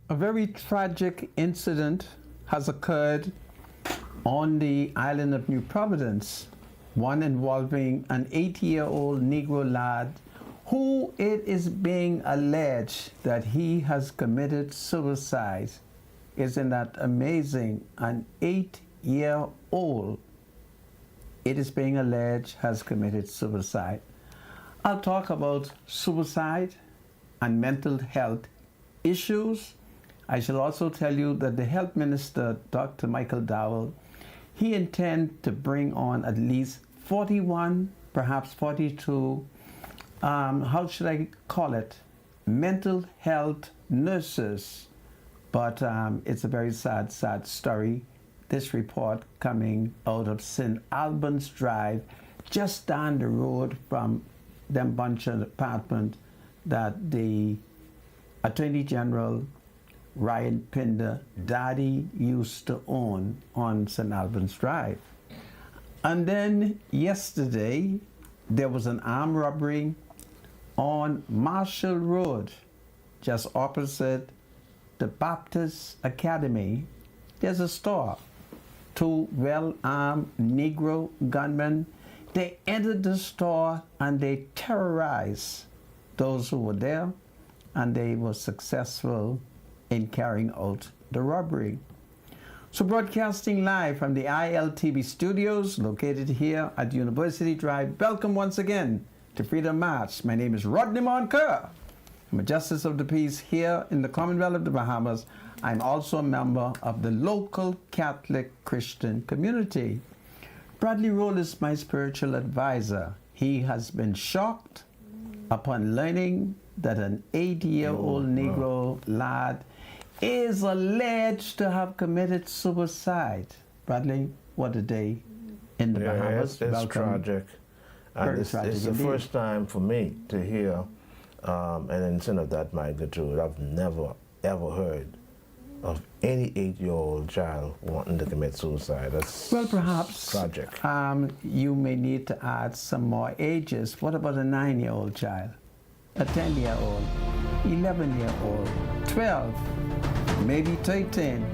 A very tragic incident has occurred on the island of New Providence, one involving an 8-year-old Negro lad who it is being alleged that he has committed suicide. Isn't that amazing? An 8-year-old, it is being alleged, has committed suicide. I'll talk about suicide and mental health issues. I shall also tell you that the health minister, Dr. Michael Dowell, he intends to bring on at least 41, perhaps 42, how should I call it, mental health nurses. But it's a very sad, sad story. This report coming out of St. Albans Drive, just down the road from them bunch of apartment that the Attorney General Ryan Pinder daddy used to own on St. Albans Drive. And then yesterday there was an armed robbery on Marshall Road, just opposite the Baptist Academy. There's a store. Two well-armed Negro gunmen, they entered the store and they terrorized those who were there, and they were successful in carrying out the robbery. So broadcasting live from the ILTV studios located here at University Drive, welcome once again to Freedom March. My name is Rodney Moncur. I'm a Justice of the Peace here in the Commonwealth of the Bahamas. I'm also a member of the local Catholic Christian community. Bradley Roll is my spiritual advisor. He has been shocked upon learning that an 8-year-old Negro lad is alleged to have committed suicide. Bradley, what a day in the Bahamas. It's tragic. And it's the first time for me to hear an incident of that magnitude. I've never, ever heard of any 8-year-old child wanting to commit suicide. That's perhaps tragic. You may need to add some more ages. What about a 9-year-old child? A 10-year-old? 11-year-old? 12? Maybe 13?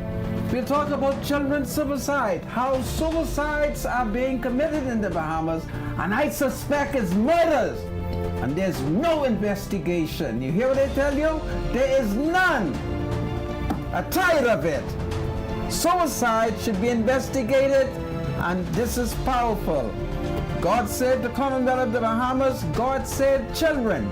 We'll talk about children's suicide, how suicides are being committed in the Bahamas, and I suspect it's murders. And there's no investigation. You hear what I tell you? There is none. I'm tired of it. Suicide should be investigated, and this is powerful. God saved the Commonwealth of the Bahamas. God saved children.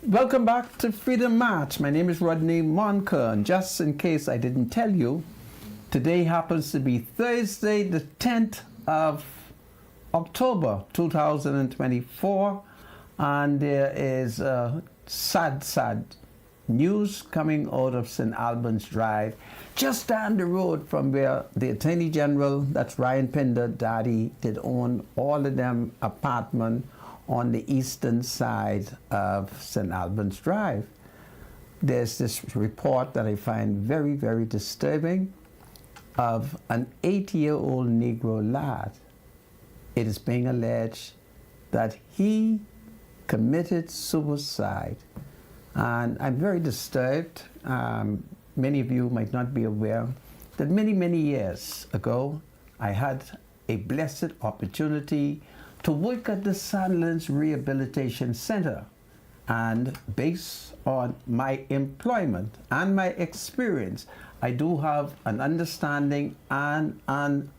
Welcome back to Freedom March. My name is Rodney Monker, and just in case I didn't tell you, today happens to be Thursday, the 10th of October 2024, and there is sad news coming out of St. Albans Drive, just down the road from where the Attorney General, that's Ryan Pinder, Daddy, did own all of them apartment on the eastern side of St. Albans Drive. There's this report that I find very, very disturbing of an 8-year-old Negro lad. It is being alleged that he committed suicide. And I'm very disturbed. Many of you might not be aware that many, many years ago, I had a blessed opportunity to work at the Sandlands Rehabilitation Center. And based on my employment and my experience, I do have an understanding and an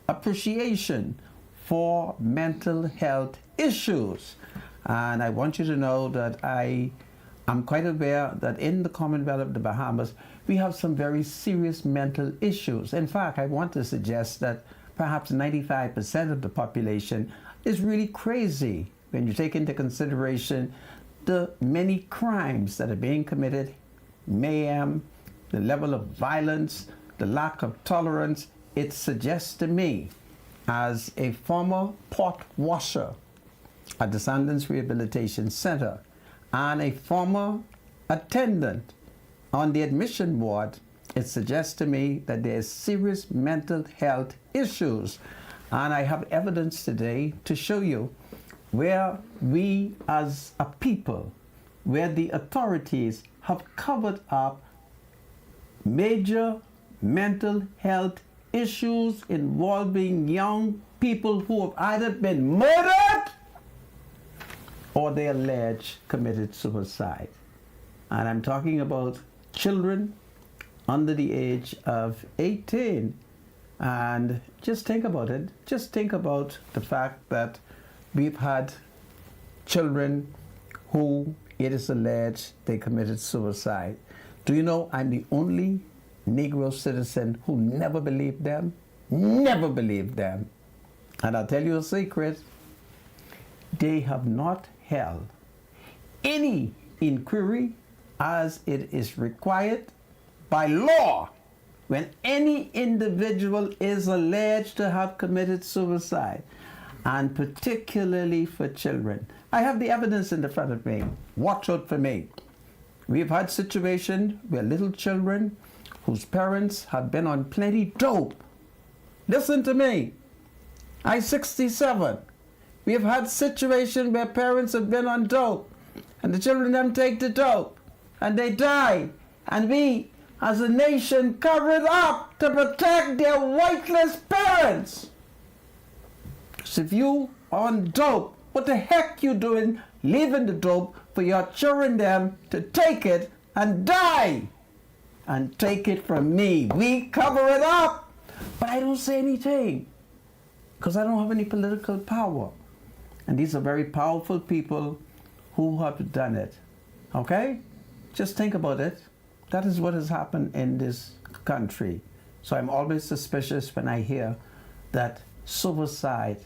appreciation for mental health issues. And I want you to know that I'm quite aware that in the Commonwealth of the Bahamas, we have some very serious mental issues. In fact, I want to suggest that perhaps 95% of the population is really crazy when you take into consideration the many crimes that are being committed, mayhem, the level of violence, the lack of tolerance. It suggests to me, as a former pot washer at the Sandlands Rehabilitation Center and a former attendant on the admission ward, it suggests to me that there is serious mental health issues. And I have evidence today to show you where we as a people, where the authorities have covered up major mental health issues involving young people who have either been murdered or they allege committed suicide. And I'm talking about children under the age of 18. And just think about it. Just think about the fact that we've had children who it is alleged they committed suicide. Do you know I'm the only Negro citizen who never believed them? Never believed them. And I'll tell you a secret. They have not held any inquiry as it is required by law when any individual is alleged to have committed suicide, and particularly for children. I have the evidence in the front of me. Watch out for me. We've had situations where little children whose parents have been on plenty dope. Listen to me. I'm 67. We've had situations where parents have been on dope, and the children them take the dope, and they die, and we as a nation cover it up to protect their wifeless parents. So if you on dope, what the heck you doing leaving the dope for your children them to take it and die? And take it from me. We cover it up. But I don't say anything because I don't have any political power. And these are very powerful people who have done it. Okay? Just think about it. That is what has happened in this country. So I'm always suspicious when I hear that suicide.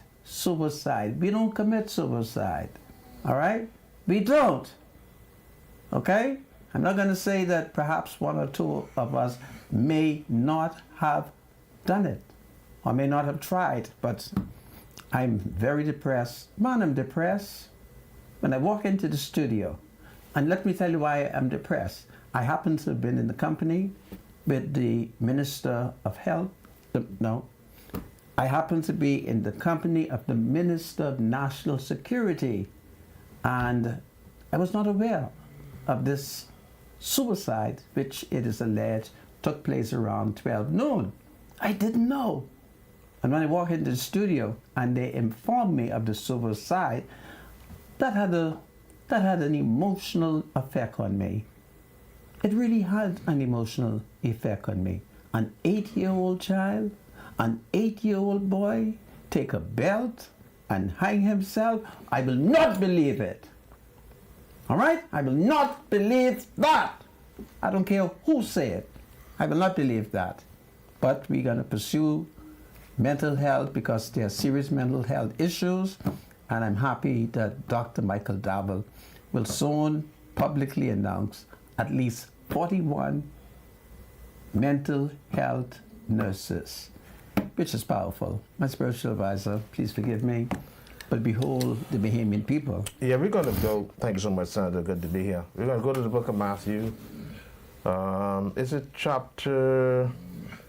We don't commit suicide. All right? We don't. Okay? I'm not going to say that perhaps one or two of us may not have done it or may not have tried, but I'm very depressed. Man, I'm depressed. When I walk into the studio, and let me tell you why I'm depressed. I happen to have been in the company with the Minister of Health. I happen to be in the company of the Minister of National Security. And I was not aware of this suicide, which it is alleged took place around 12 noon. I didn't know. And when I walked into the studio and they informed me of the suicide, that had an emotional effect on me. It really had an emotional effect on me. An 8-year-old child, an 8-year-old boy, take a belt and hang himself. I will not believe it. All right? I will not believe that. I don't care who say it. I will not believe that. But we're going to pursue mental health because there are serious mental health issues. And I'm happy that Dr. Michael Davel will soon publicly announce at least 41 mental health nurses, which is powerful. My spiritual advisor, please forgive me, but behold the Bahamian people. Yeah, we're going to go. Thank you so much, Senator. Good to be here. We're going to go to the book of Matthew. Is it chapter?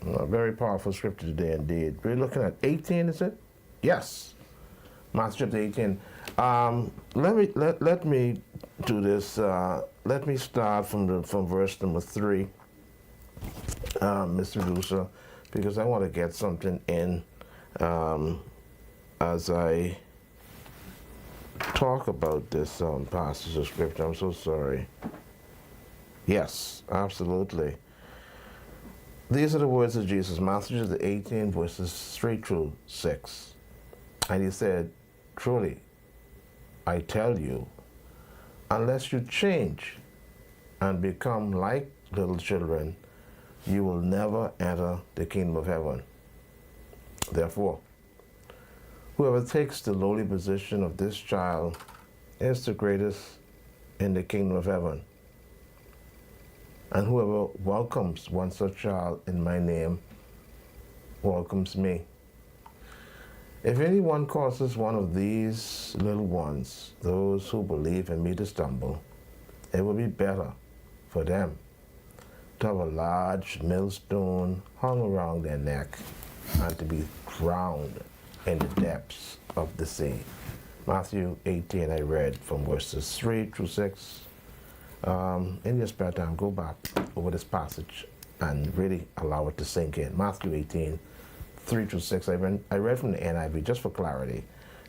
Very powerful scripture today indeed. We're looking at 18, is it? Yes. Matthew chapter 18. Let me do this. Let me start from verse number 3, Mr. Producer, because I want to get something in as I talk about this passage of scripture. I'm so sorry. Yes, absolutely. These are the words of Jesus, Matthew chapter 18, verses 3 through 6. And he said, "Truly, I tell you, unless you change and become like little children, you will never enter the kingdom of heaven. Therefore, whoever takes the lowly position of this child is the greatest in the kingdom of heaven. And whoever welcomes one such child in my name welcomes me. If anyone causes one of these little ones, those who believe in me, to stumble, it will be better for them to have a large millstone hung around their neck and to be drowned in the depths of the sea." Matthew 18, I read from verses 3 through 6. In your spare time, go back over this passage and really allow it to sink in. Matthew 18, 3 through 6. I read from the NIV just for clarity.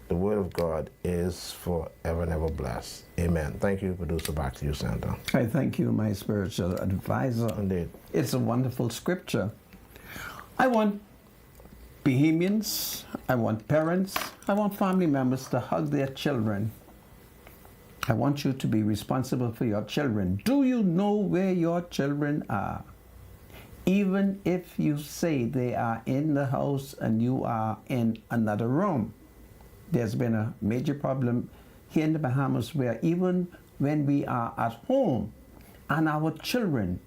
The word of God is forever and ever blessed. Amen. Thank you, producer. Back to you, Santa. I thank you, my spiritual advisor. Indeed. It's a wonderful scripture. I want Bahamians, I want parents, I want family members to hug their children. I want you to be responsible for your children. Do you know where your children are? Even if you say they are in the house and you are in another room. There's been a major problem here in the Bahamas where even when we are at home and our children,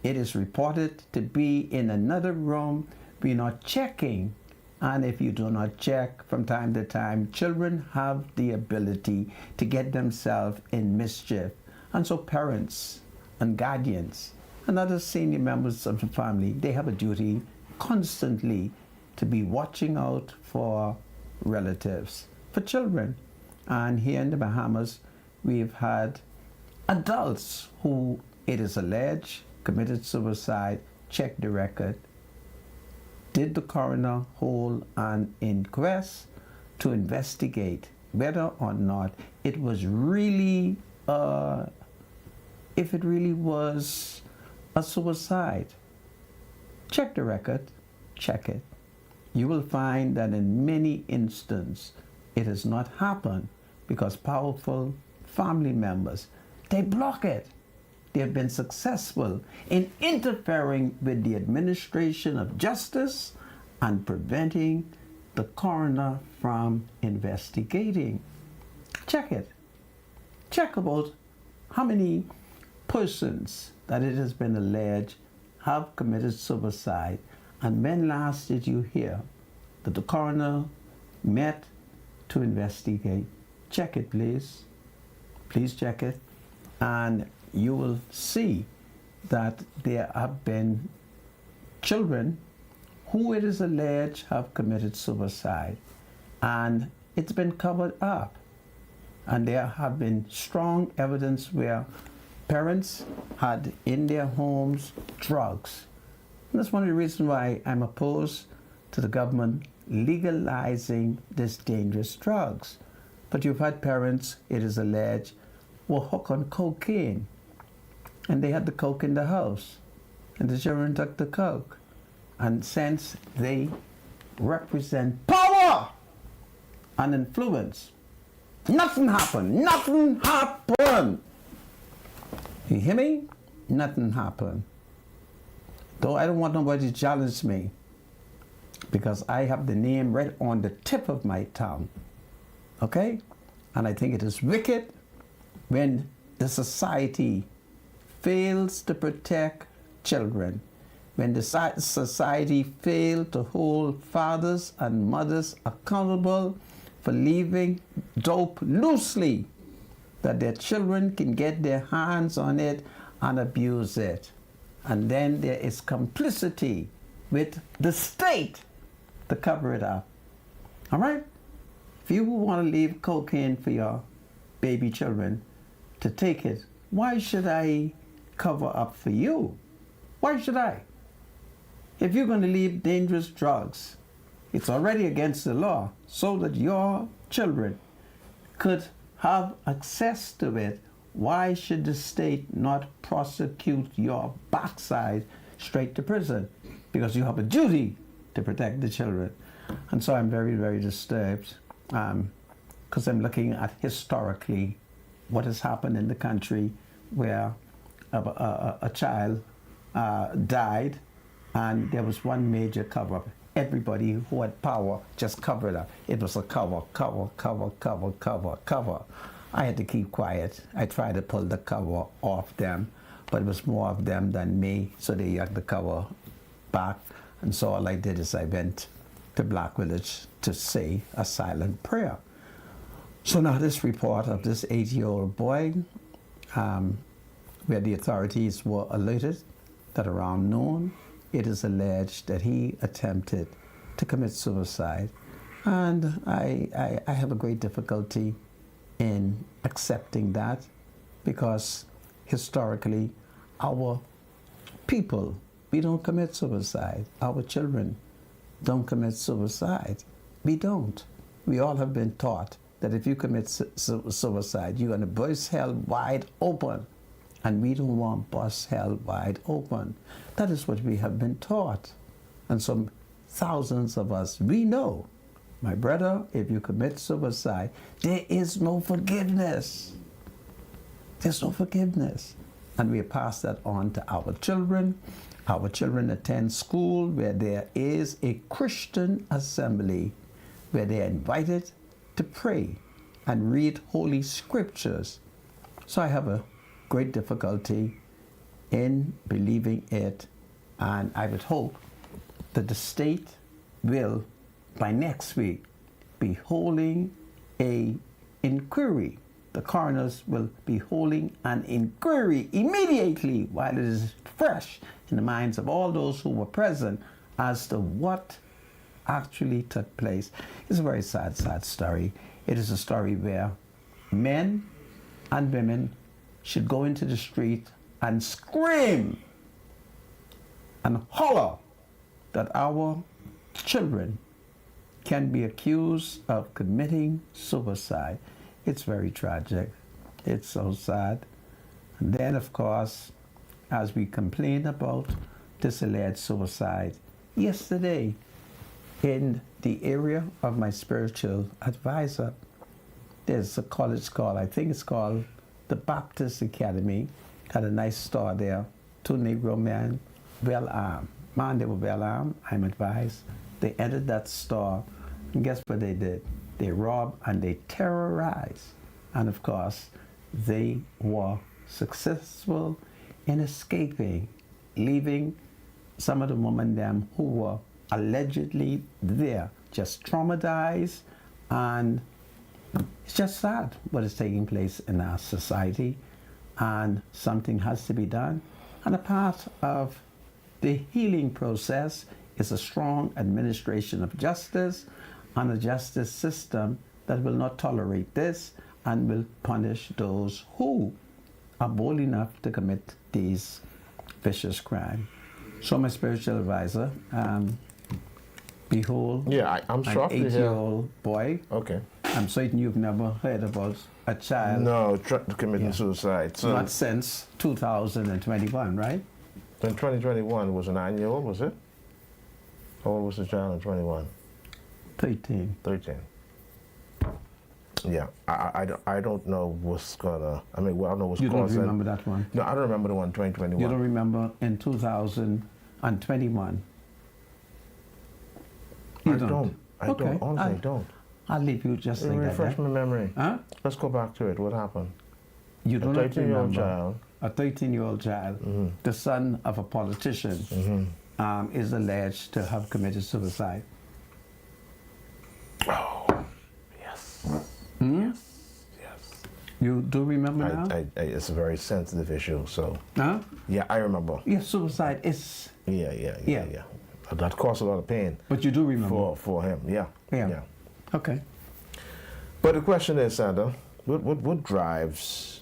it is reported to be in another room, we're not checking. And if you do not check from time to time, children have the ability to get themselves in mischief. And so parents and guardians and other senior members of the family, they have a duty constantly to be watching out for relatives, for children. And here in the Bahamas, we've had adults who, it is alleged, committed suicide. Check the record. Did the coroner hold an inquest to investigate whether or not it was really, if it really was a suicide? Check the record, check it. You will find that in many instances, it has not happened because powerful family members, they block it. They have been successful in interfering with the administration of justice and preventing the coroner from investigating. Check it. Check about how many persons that it has been alleged have committed suicide, and when last did you hear that the coroner met to investigate? Check it, please. Please check it. And you will see that there have been children who it is alleged have committed suicide, and it's been covered up. And there have been strong evidence where parents had in their homes drugs. And that's one of the reasons why I'm opposed to the government legalizing this dangerous drugs. But you've had parents, it is alleged, were hooked on cocaine, and they had the coke in the house, and the children took the coke. And since they represent power and influence, nothing happened. Nothing happened. You hear me? Nothing happened. Though I don't want nobody to challenge me, because I have the name right on the tip of my tongue. Okay? And I think it is wicked when the society fails to protect children, when the society fails to hold fathers and mothers accountable for leaving dope loosely, that their children can get their hands on it and abuse it. And then there is complicity with the state to cover it up. All right? If you want to leave cocaine for your baby children to take it, why should I cover up for you? Why should I? If you're going to leave dangerous drugs, it's already against the law, so that your children could have access to it. Why should the state not prosecute your backside straight to prison? Because you have a duty to protect the children. And so I'm very, very disturbed, because I'm looking at historically what has happened in the country where a child died and there was one major cover-up. Everybody who had power just covered up. It was a cover. I had to keep quiet. I tried to pull the cover off them, but it was more of them than me, so they yanked the cover back. And so all I did is I went to Black Village to say a silent prayer. So now this report of this 8-year-old boy, where the authorities were alerted that around noon, it is alleged that he attempted to commit suicide. And I have a great difficulty in accepting that, because historically our people, we don't commit suicide. Our children don't commit suicide. We don't. We all have been taught that if you commit suicide, you're going to burst hell wide open. And we don't want burst hell wide open. That is what we have been taught. And some thousands of us, we know, my brother, if you commit suicide, there is no forgiveness. There's no forgiveness. And we pass that on to our children. Our children attend school where there is a Christian assembly, where they are invited to pray and read holy scriptures. So I have a great difficulty in believing it, and I would hope that the state will, by next week, be holding an inquiry. The coroners will be holding an inquiry immediately while it is fresh in the minds of all those who were present as to what actually took place. It's a very sad, sad story. It is a story where men and women should go into the street and scream and holler that our children can be accused of committing suicide. It's very tragic. It's so sad. And then, of course, as we complain about this alleged suicide, yesterday, in the area of my spiritual advisor, there's a college called, I think it's called the Baptist Academy. Had a nice store there. 2 Negro men, well armed. Man, they were well armed, I'm advised. They entered that store, and guess what they did? They robbed and they terrorized. And of course, they were successful in escaping, leaving some of the women them who were allegedly there just traumatized. And it's just sad what is taking place in our society, and something has to be done. And a part of the healing process is a strong administration of justice and a justice system that will not tolerate this and will punish those who are bold enough to commit these vicious crimes. So my spiritual advisor, behold, I'm shocked an 8-year-old boy. Okay. I'm certain you've never heard about a child. No, committing suicide. So not since 2021, right? In 2021 was a 9-year-old, was it? How old was the child in 21? 13. 13. Yeah, I don't know what's gonna. I mean, well, I don't know what's You causing. don't remember that one? No, I don't remember the one 2021. You don't remember in 2021? You don't. I Okay. don't. Honestly, I don't. I'll leave you just like that. Refresh my memory. Huh? Let's go back to it. What happened? You A do not 13-year-old remember. child. A 13-year-old child, the son of a politician, is alleged to have committed suicide. Oh, yes. Yes. Yes. You do remember now? It's a very sensitive issue, so. Huh? Yeah, I remember. Yeah, suicide is. Yeah. That caused a lot of pain. But you do remember? For him, yeah. Okay. But the question is, Sandra, what drives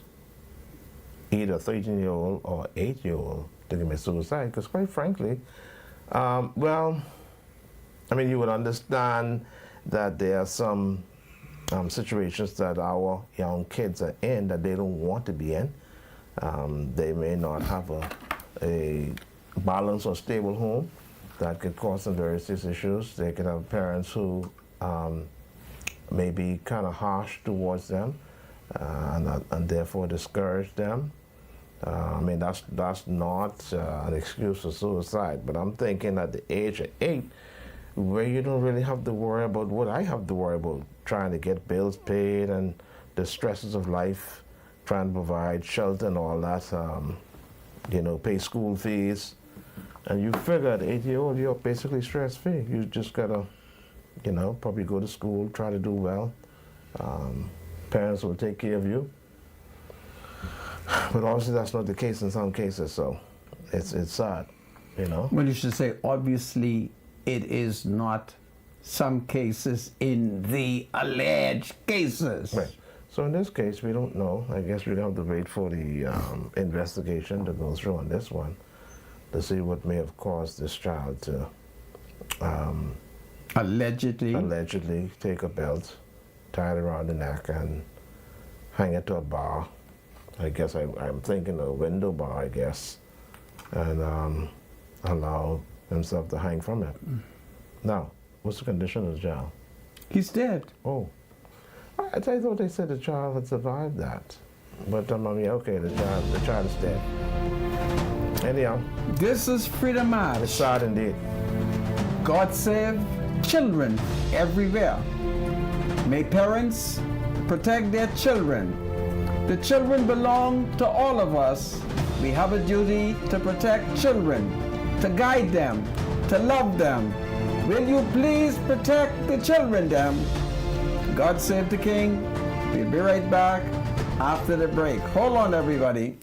either a 13-year-old or 8-year-old to commit suicide? Because quite frankly, well, I mean, you would understand that there are some situations that our young kids are in that they don't want to be in. They may not have a balanced or stable home that could cause some various issues. They could have parents who may be kind of harsh towards them and therefore discourage them. I mean, that's not an excuse for suicide, but I'm thinking at the age of 8, where you don't really have to worry about what I have to worry about, trying to get bills paid and the stresses of life, trying to provide shelter and all that, pay school fees. And you figure at 8-year-old, you're basically stress-free. You just gotta, probably go to school, try to do well. Parents will take care of you. But obviously that's not the case in some cases, so it's sad, Well, you should say, obviously, it is not some cases in the alleged cases. Right. So in this case, we don't know. I guess we'd have to wait for the investigation to go through on this one to see what may have caused this child to allegedly take a belt, tie it around the neck, and hang it to a bar. I guess I'm thinking a window bar, I guess, and allow himself to hang from it. Now, what's the condition of the child? He's dead. Oh, I thought they said the child had survived that, but I mean, okay, the child is dead. Anyhow, this is Freedom March. It's sad indeed. God save children everywhere. May parents protect their children. The children belong to all of us. We have a duty to protect children, to guide them, to love them. Will you please protect the children, them? God save the King. We'll be right back after the break. Hold on, everybody.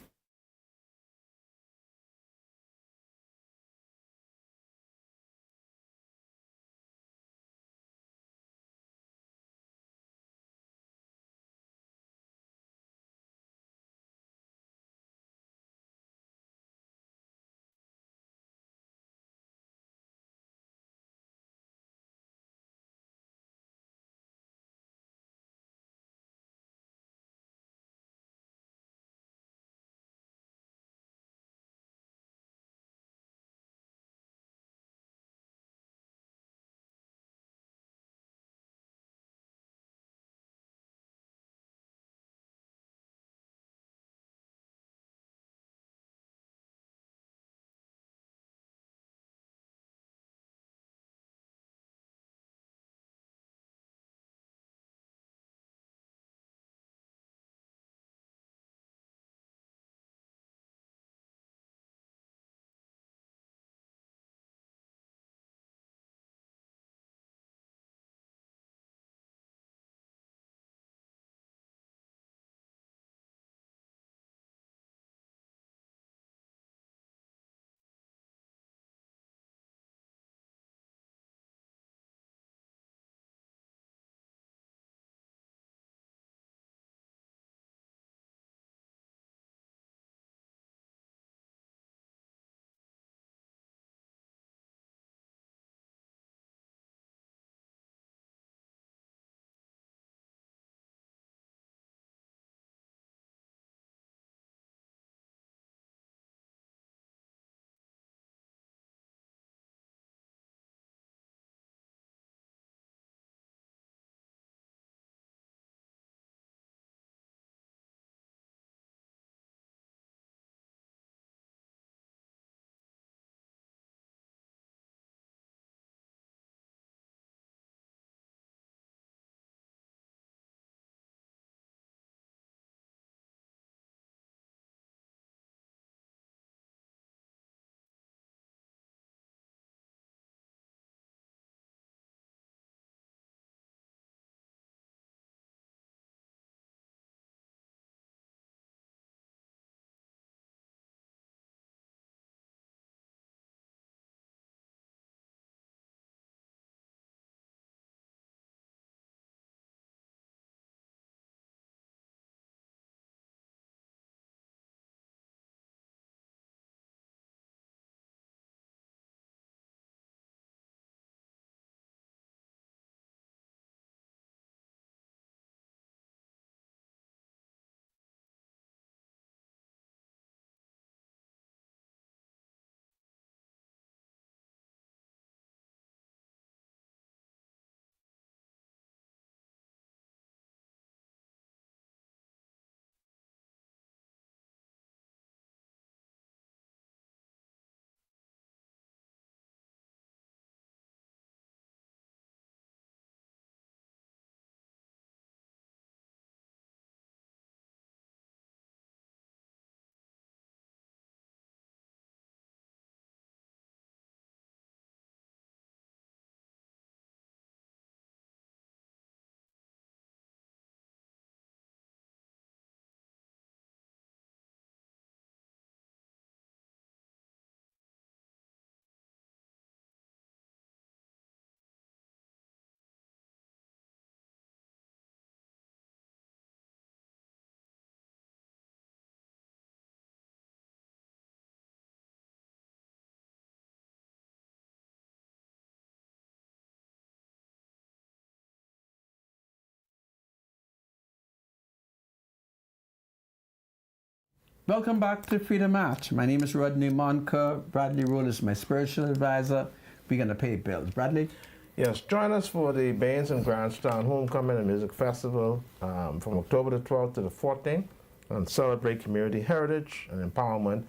Welcome back to Freedom Match. My name is Rodney Monker. Bradley Roll is my spiritual advisor. We're going to pay bills. Bradley? Yes, join us for the Baines and Grandstown Homecoming and Music Festival from October the 12th to the 14th, and celebrate community heritage and empowerment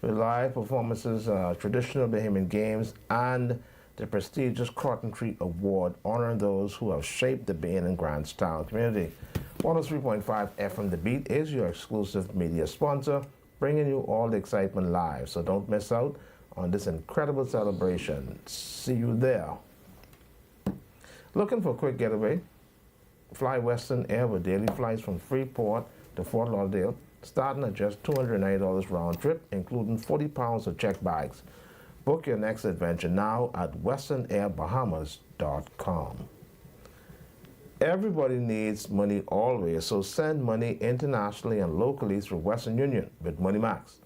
with live performances, traditional Bahamian games, and the prestigious Cotton Tree Award, honoring those who have shaped the Baines and Grandstown community. 103.5 FM The Beat is your exclusive media sponsor, bringing you all the excitement live. So don't miss out on this incredible celebration. See you there. Looking for a quick getaway? Fly Western Air with daily flights from Freeport to Fort Lauderdale, starting at just $290 round trip, including 40 pounds of checked bags. Book your next adventure now at westernAirBahamas.com. Everybody needs money always, so send money internationally and locally through Western Union with MoneyMax.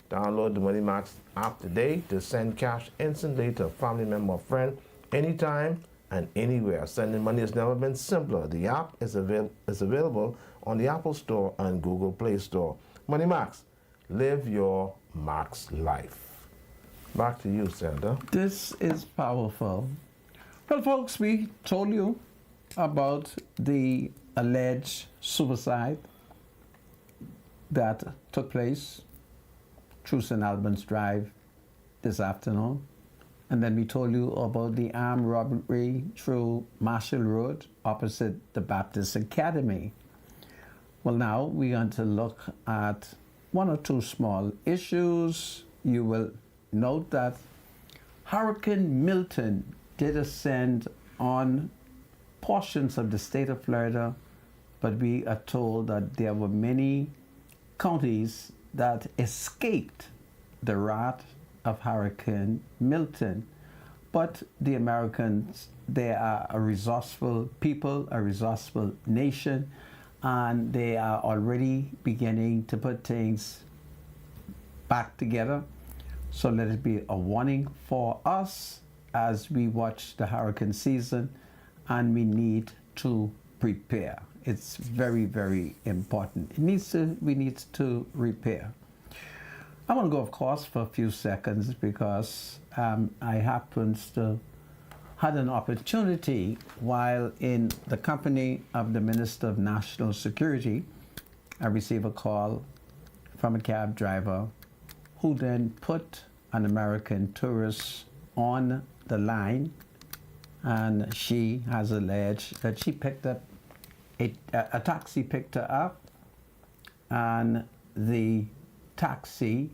Download the MoneyMax app today to send cash instantly to a family member or friend anytime and anywhere. Sending money has never been simpler. The app is available on the Apple Store and Google Play Store. MoneyMax, live your max life. Back to you, Sandra. This is powerful. Well, folks, we told you about the alleged suicide that took place through St. Albans Drive this afternoon. And then we told you about the armed robbery through Marshall Road opposite the Baptist Academy. Well, now we're going to look at one or two small issues. You will note that Hurricane Milton did ascend on portions of the state of Florida, but we are told that there were many counties that escaped the wrath of Hurricane Milton. But the Americans, they are a resourceful people, a resourceful nation, and they are already beginning to put things back together. So let it be a warning for us as we watch the hurricane season, and we need to prepare. It's very, very important. We need to repair. I want to go, of course, for a few seconds because I happens to had an opportunity while in the company of the Minister of National Security. I received a call from a cab driver who then put an American tourist on the line, and she has alleged that she picked up a taxi picked her up, and the taxi,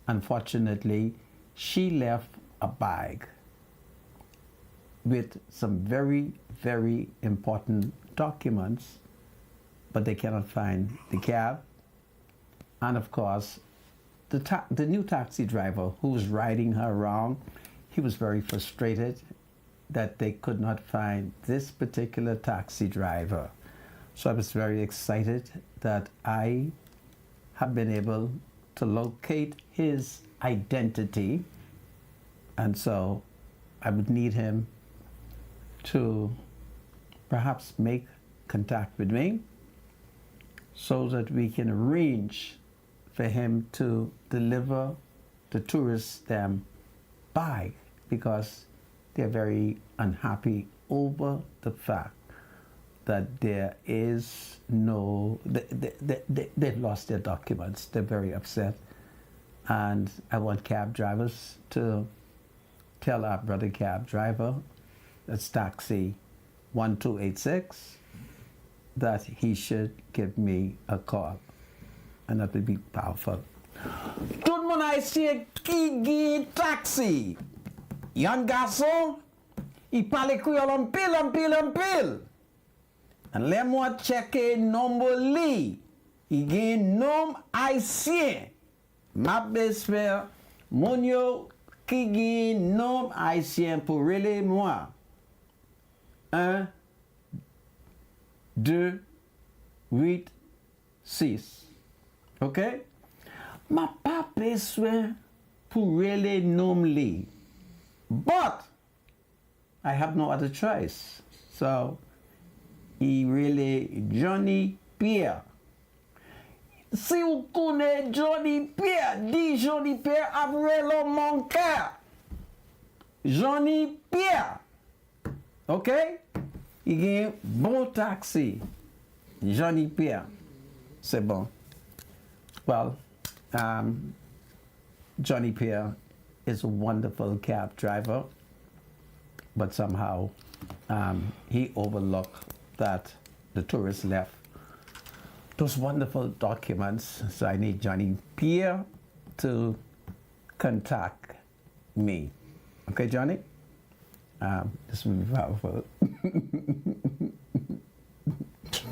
unfortunately, she left a bag with some very, very important documents, but they cannot find the cab. And of course, the new taxi driver who was riding her around, he was very frustrated that they could not find this particular taxi driver. So I was very excited that I have been able to locate his identity, and so I would need him to perhaps make contact with me so that we can arrange for him to deliver the tourists them bag, because they're very unhappy over the fact that there is no, they've lost their documents. They're very upset. And I want cab drivers to tell our brother cab driver, that's taxi 1286, that he should give me a call. And that would be powerful. Tout le monde a essayé qui guide taxi. Yon garçon, il parle créole en pile. And let moi checker nombre li. Il gagne nom haïtien. Ma belle-sœur, mon yo, qui gagne nom haïtien pour relayer moi. 1, 2, 8, 6. OK? Ma pas besoin pour relayer nom li. But I have no other choice. So he really Johnny Pierre. Si ou connaît Johnny Pierre, dit Johnny Pierre après le mon cœur. Johnny Pierre. OK? Il y a un bon taxi. Johnny Pierre. C'est bon. Well, Johnny Pierre is a wonderful cab driver, but somehow he overlooked that the tourist left those wonderful documents. So I need Johnny Pierre to contact me. Okay, Johnny? This will be powerful.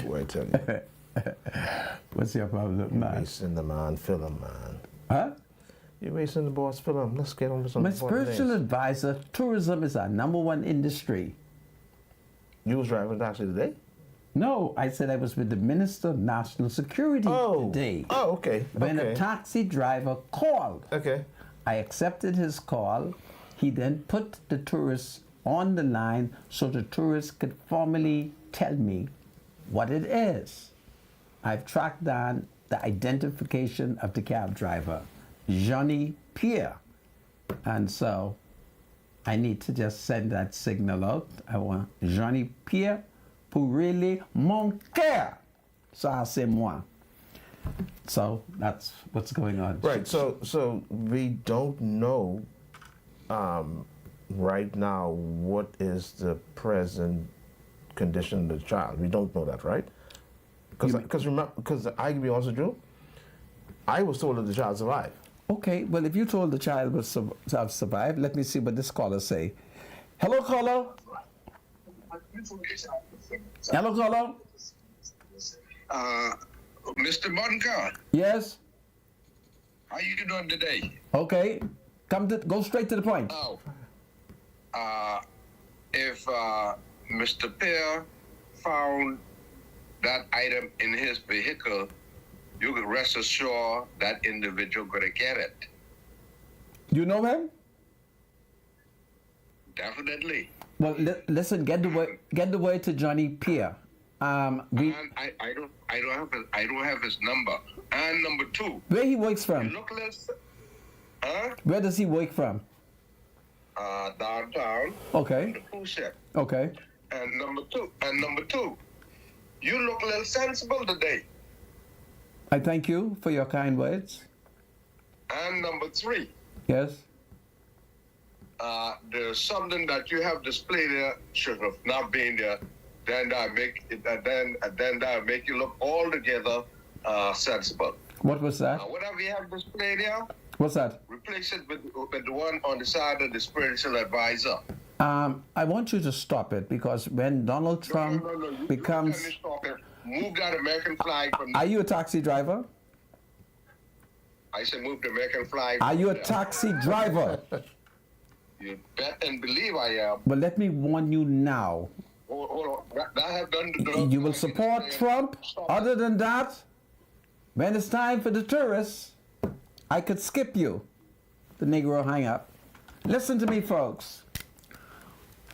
Wait, tell you. What's your problem, man? You're wasting the man film, man. Huh? You're wasting the boss film. Let's get on with some My important spiritual things. advisor, tourism is our #1 industry. You was driving taxi today? No, I said I was with the Minister of National Security today. Oh, okay. When okay. a taxi driver called, Okay. I accepted his call. He then put the tourist on the line so the tourist could formally tell me what it is. I've tracked down the identification of the cab driver, Johnny Pierre. And so I need to just send that signal out. I want Johnny Pierre pour really mon cœur. Ça, c'est moi. So that's what's going on. Right. So we don't know right now what is the present condition of the child. We don't know that, right? Because remember, because I can be honest with you, I was told that the child survived. Okay, well, if you told the child would have survived, let me see what this caller say. Hello, caller. Hello, caller. Mr. Bunker, Yes. how you doing today? Okay. Go straight to the point. Oh, if Mr. Pierre found that item in his vehicle, you can rest assured that individual gonna get it. You know him? Definitely. Well, listen. Get the word to Johnny Pierre. And I don't have his number. And number two, Where he works you from? look less, huh? Where does he work from? Downtown, Okay. the food shed. Okay. And number two, you look a little sensible today. I thank you for your kind words. And number three, Yes. there's something that you have displayed there should have not been there. Then that make it, then that make you look altogether sensible. What was that? Whatever you have displayed there, What's that? replace it with the one on the side of the spiritual advisor. I want you to stop it because when Donald Trump No. You becomes... can't stop it. Move that American flag from. Are you a taxi driver? I said move the American flag. Are from you a there. taxi driver? You bet and believe I am. But let me warn you now. Hold on. That have done the. You will support Trump. Other than that, when it's time for the tourists, I could skip you. The Negro hang up. Listen to me, folks.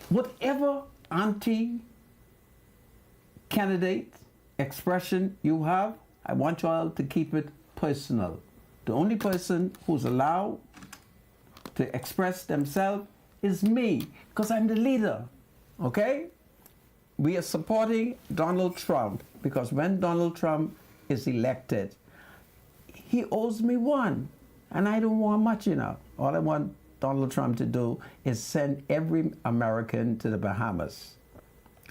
Whatever anti-candidate expression you have, I want you all to keep it personal. The only person who's allowed to express themselves is me, because I'm the leader. Okay? We are supporting Donald Trump because when Donald Trump is elected, he owes me one. And I don't want much, All I want Donald Trump to do is send every American to the Bahamas.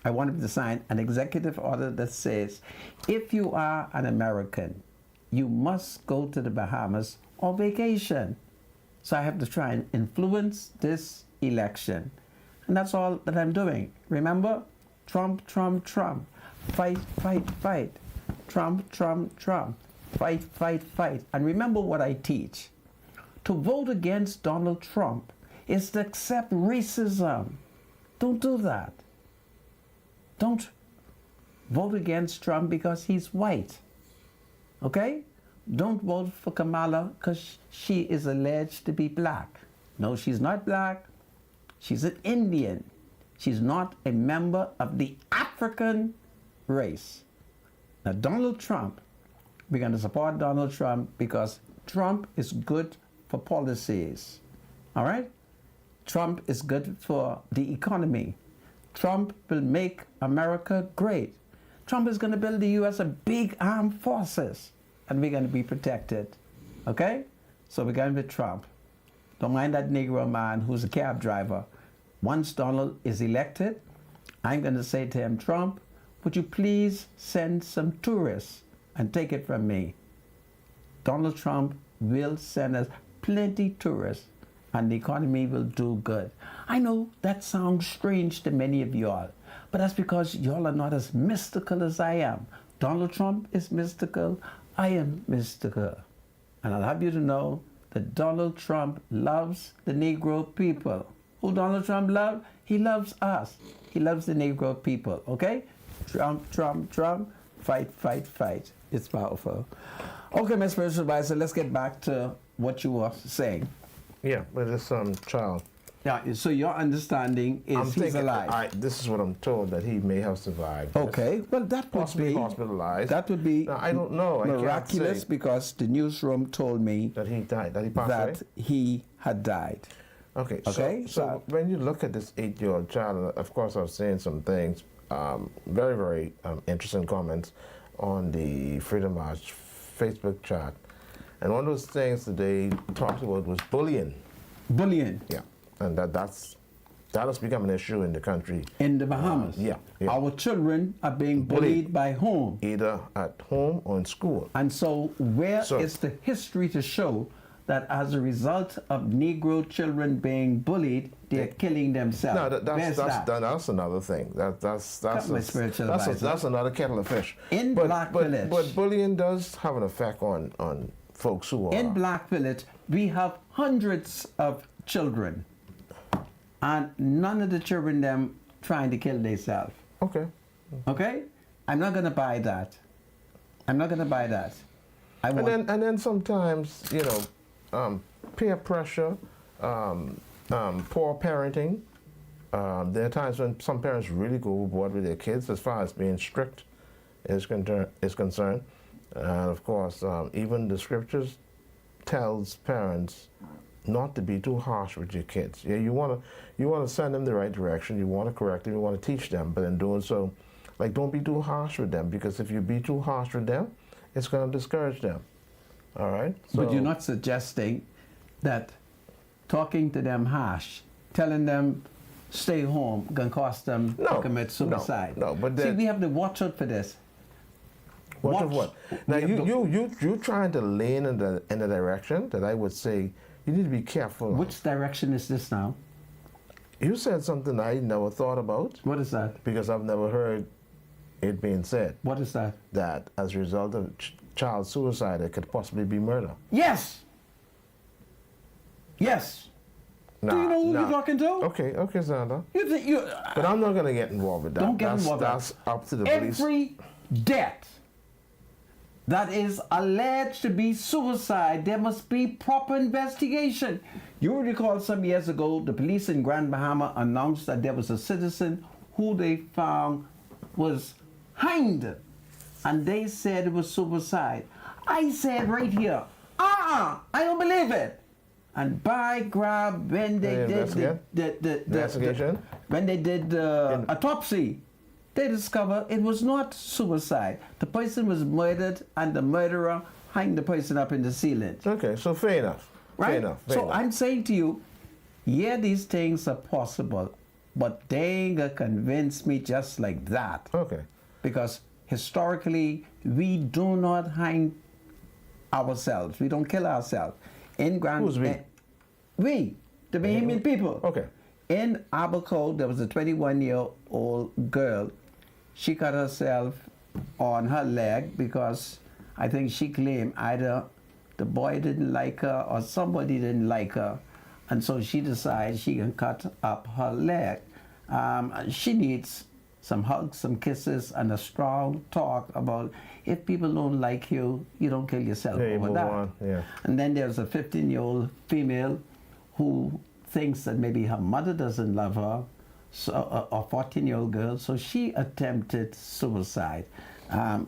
I want him to sign an executive order that says, if you are an American, you must go to the Bahamas on vacation. So I have to try and influence this election. And that's all that I'm doing. Remember? Trump, Trump, Trump. Fight, fight, fight. Trump, Trump, Trump. Fight, fight, fight. And remember what I teach. To vote against Donald Trump is to accept racism. Don't do that. Don't vote against Trump because he's white. Okay? Don't vote for Kamala because she is alleged to be black. No, she's not black. She's an Indian. She's not a member of the African race. Now, Donald Trump We're going to support Donald Trump because Trump is good for policies. All right? Trump is good for the economy. Trump will make America great. Trump is going to build the U.S. a big armed forces, and we're going to be protected. Okay? So we're going with Trump. Don't mind that Negro man who's a cab driver. Once Donald is elected, I'm going to say to him, Trump, would you please send some tourists and take it from me? Donald Trump will send us plenty tourists and the economy will do good. I know that sounds strange to many of y'all, but that's because y'all are not as mystical as I am. Donald Trump is mystical. I am mystical. And I'll have you to know that Donald Trump loves the Negro people. Who Donald Trump loves? He loves us. He loves the Negro people, okay? Trump, Trump, Trump, fight, fight, fight. It's powerful. Okay, my spiritual advisor, let's get back to what you were saying. Yeah, but this child. Yeah, so your understanding is he's alive. This is what I'm told, that he may have survived. Okay, well that would possibly be hospitalized. That would be now, I don't know. Miraculous, I can't say because the newsroom told me that he died. That he passed away. That he had died. Okay. Okay. So when you look at this 8-year-old child, of course, I was saying some things, very, very interesting comments on the Freedom March Facebook chat, and one of those things that they talked about was bullying. Bullying. Yeah. And that has become an issue in the country. In the Bahamas. Yeah. Our children are being bullied by whom? Either at home or in school. And so where is the history to show that as a result of Negro children being bullied, they're killing themselves? No, that's another thing. That's another kettle of fish. In Black Village. But bullying does have an effect on folks who are... In Black Village, we have hundreds of children, and none of the children them trying to kill themselves. Okay. Okay? I'm not going to buy that. I'm not going to buy that. And then sometimes, peer pressure, poor parenting. There are times when some parents really go overboard with their kids as far as being strict is concerned. And of course, even the scriptures tells parents not to be too harsh with your kids. Yeah, you want to send them the right direction. You want to correct them. You want to teach them. But in doing so, don't be too harsh with them, because if you be too harsh with them, it's going to discourage them. All right. So, but you're not suggesting that talking to them harsh, telling them stay home, can cost them to commit suicide. No, but see, we have to watch out for this. Watch out what? Now you're trying to lean in the direction that I would say you need to be careful. Which direction is this now? You said something I never thought about. What is that? Because I've never heard it being said. What is that? That as a result of child suicide, it could possibly be murder. Yes. Yes. Do you know who you're talking to? Okay, Xander. You but I'm not going to get involved with that. Don't get involved. That's up to the police. Every death that is alleged to be suicide, there must be proper investigation. You will recall some years ago, the police in Grand Bahama announced that there was a citizen who they found was hanged, and they said it was suicide. I said right here, I don't believe it. And by grab, when they did the autopsy, they discovered it was not suicide. The person was murdered, and the murderer hanged the person up in the ceiling. Okay, so fair enough. Right? Fair enough. So I'm saying to you, yeah, these things are possible, but they ain't gonna convince me just like that. Okay. Because historically, we do not hang ourselves. We don't kill ourselves. Who's we? We, the Bahamian people. Okay. In Abaco, there was a 21-year-old girl. She cut herself on her leg because I think she claimed either the boy didn't like her or somebody didn't like her. And so she decided she can cut up her leg. She needs some hugs, some kisses, and a strong talk about if people don't like you, you don't kill yourself over that. Yeah. And then there's a 15-year-old female who thinks that maybe her mother doesn't love her, so a 14-year-old girl, so she attempted suicide.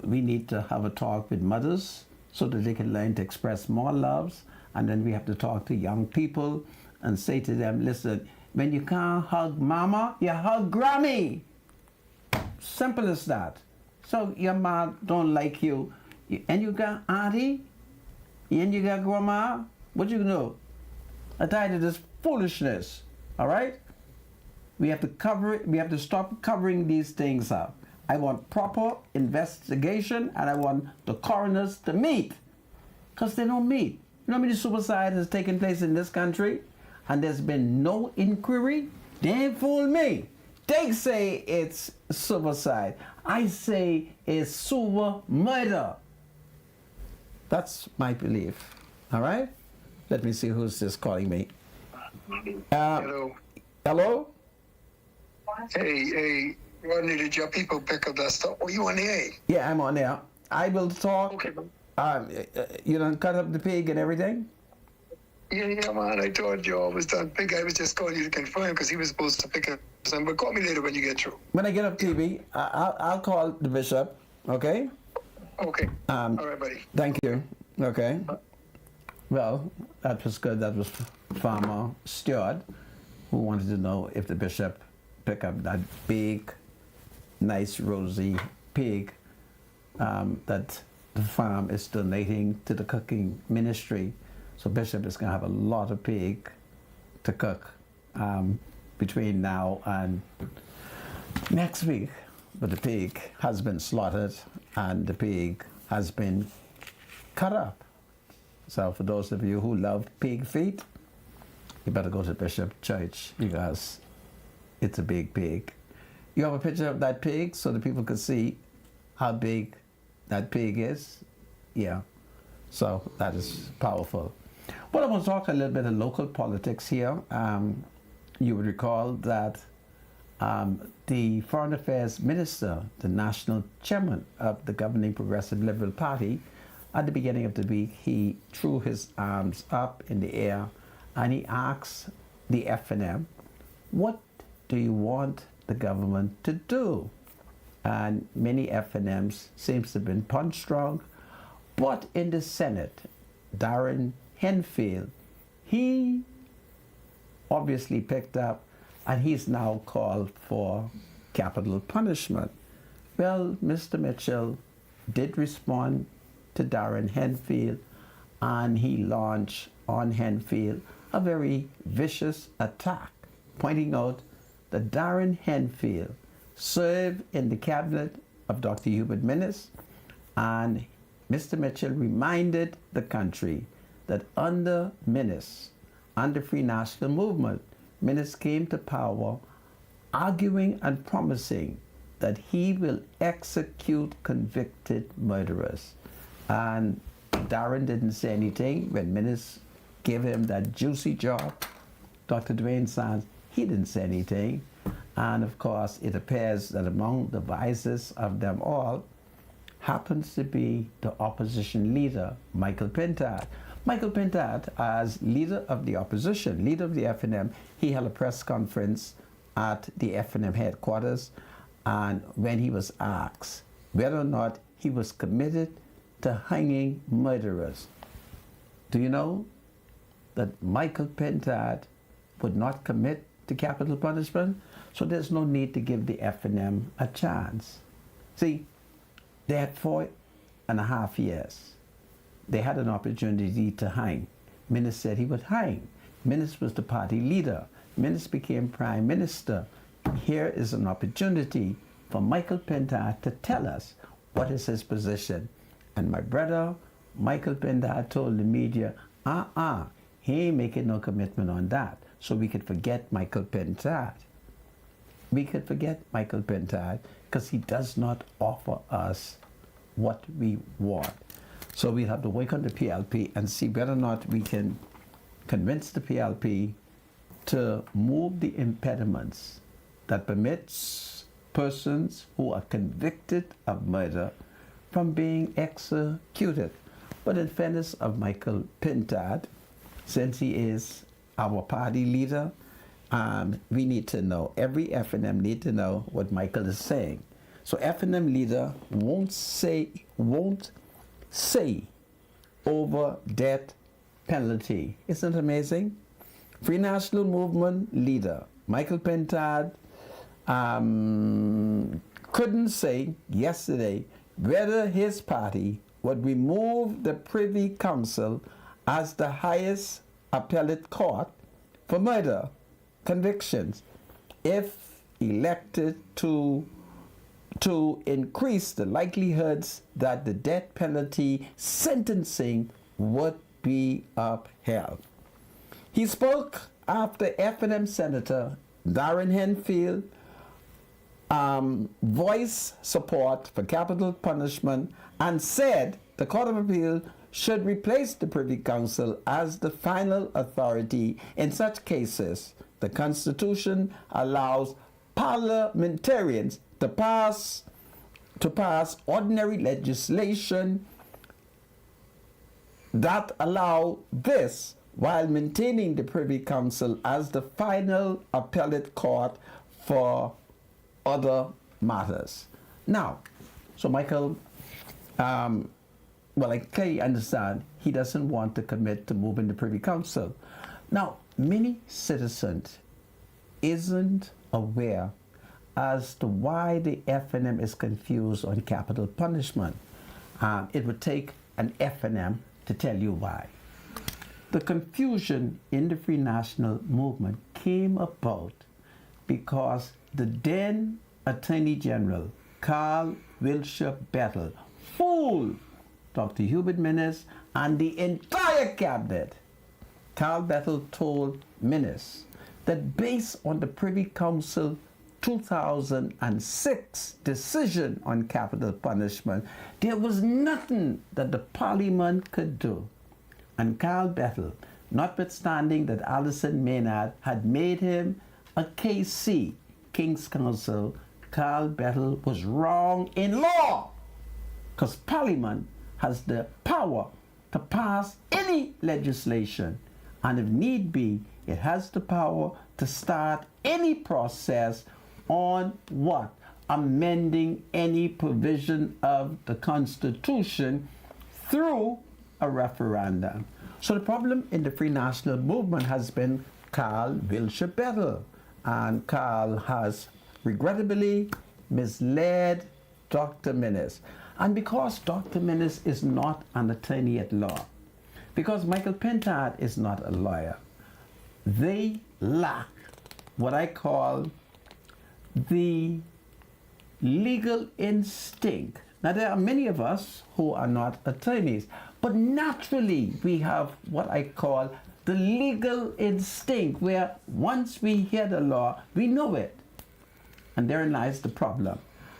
We need to have a talk with mothers so that they can learn to express more loves. And then we have to talk to young people and say to them, listen, when you can't hug mama, you hug Grammy. Simple as that. So your mom don't like you, and you got auntie, and you got grandma, what you do? I tired of this foolishness, all right? We have to cover it. We have to stop covering these things up. I want proper investigation, and I want the coroners to meet, because they don't meet. You know how many suicides has taken place in this country, and there's been no inquiry? They ain't fool me. They say it's suicide. I say it's super murder. That's my belief. All right? Let me see who's just calling me. Hello. Hello? Hey, Rodney, did your people pick up that stuff? Oh, you on the A? Yeah, I'm on there. I will talk. Okay. You done cut up the pig and everything? Yeah, man. I thought you always done pig. I was just calling you to confirm because he was supposed to pick up some. But call me later when you get through. When I get up TV, I'll call the bishop, okay? Okay. All right, buddy. Thank you. Okay. Well, that was good. That was Farmer Stewart, who wanted to know if the bishop picked up that big, nice, rosy pig that the farm is donating to the cooking ministry. So Bishop is going to have a lot of pig to cook between now and next week. But the pig has been slaughtered and the pig has been cut up. So for those of you who love pig feet, you better go to Bishop Church because it's a big pig. You have a picture of that pig so that people can see how big that pig is? Yeah. So that is powerful. Well, I want to talk a little bit of local politics here. You would recall that the Foreign Affairs Minister, the national chairman of the governing Progressive Liberal Party, at the beginning of the week, he threw his arms up in the air and he asked the FNM, what do you want the government to do? And many FNMs seems to have been punch drunk. But in the Senate, Darren Henfield, he obviously picked up and he's now called for capital punishment. Well, Mr. Mitchell did respond to Darren Henfield and he launched on Henfield a very vicious attack, pointing out that Darren Henfield served in the cabinet of Dr. Hubert Minnis, and Mr. Mitchell reminded the country that under Minnis, under Free National Movement, Minnis came to power arguing and promising that he will execute convicted murderers. And Darren didn't say anything when Minnis gave him that juicy job. Dr. Dwayne Sands, he didn't say anything. And of course, it appears that among the wisest of them all happens to be the opposition leader, Michael Pintard. Michael Pintard, as leader of the opposition, leader of the FNM, he held a press conference at the FNM headquarters, and when he was asked whether or not he was committed to hanging murderers, do you know that Michael Pintard would not commit to capital punishment? So there's no need to give the FNM a chance. See, they had 4.5 years. They had an opportunity to hang. Minnis said he would hang. Minnis was the party leader. Minnis became prime minister. Here is an opportunity for Michael Pintard to tell us what is his position. And my brother, Michael Pintard, told the media, he ain't making no commitment on that. So we could forget Michael Pintard. We could forget Michael Pintard because he does not offer us what we want. So we'll have to work on the PLP and see whether or not we can convince the PLP to move the impediments that permits persons who are convicted of murder from being executed. But in fairness of Michael Pintard, since he is our party leader, we need to know, every FNM need to know what Michael is saying. So FNM leader won't say over death penalty. Isn't it amazing? Free National Movement leader Michael Pentard couldn't say yesterday whether his party would remove the Privy Council as the highest appellate court for murder convictions if elected to increase the likelihoods that the death penalty sentencing would be upheld. He spoke after F&M Senator Darren Henfield voiced support for capital punishment and said the Court of Appeal should replace the Privy Council as the final authority in such cases. The Constitution allows parliamentarians to pass ordinary legislation that allow this while maintaining the Privy Council as the final appellate court for other matters. Now, so Michael, well, I clearly understand he doesn't want to commit to moving the Privy Council. Now, many citizens isn't aware as to why the F&M is confused on capital punishment. It would take an F&M to tell you why. The confusion in the Free National Movement came about because the then Attorney General, Carl Wilshire Bettel, fooled Dr. Hubert Minnis and the entire cabinet. Carl Bettel told Minnis that based on the Privy Council 2006 decision on capital punishment, there was nothing that the Parliament could do. And Carl Bettel, notwithstanding that Alison Maynard had made him a KC, King's Counsel, Carl Bettel was wrong in law, because Parliament has the power to pass any legislation, and if need be, it has the power to start any process on what? Amending any provision of the Constitution through a referendum. So the problem in the Free National Movement has been Carl Wilshire Bettel, and Carl has regrettably misled Dr. Minnis. And because Dr. Minnis is not an attorney at law, because Michael Pentard is not a lawyer, they lack what I call the legal instinct. Now, there are many of us who are not attorneys, but naturally we have what I call the legal instinct, where once we hear the law, we know it. And therein lies the problem.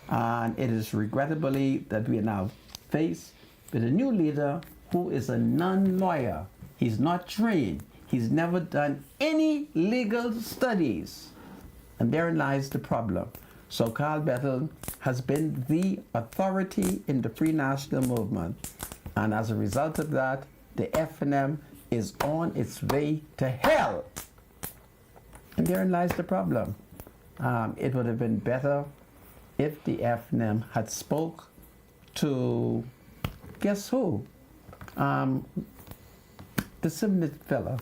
And it is regrettably that we are now faced with a new leader who is a non-lawyer. He's not trained. He's never done any legal studies. And therein lies the problem. So Carl Bettel has been the authority in the Free National Movement. And as a result of that, the F&M is on its way to hell. And therein lies the problem. It would have been better if the F&M had spoke to, guess who? The Simnett fella.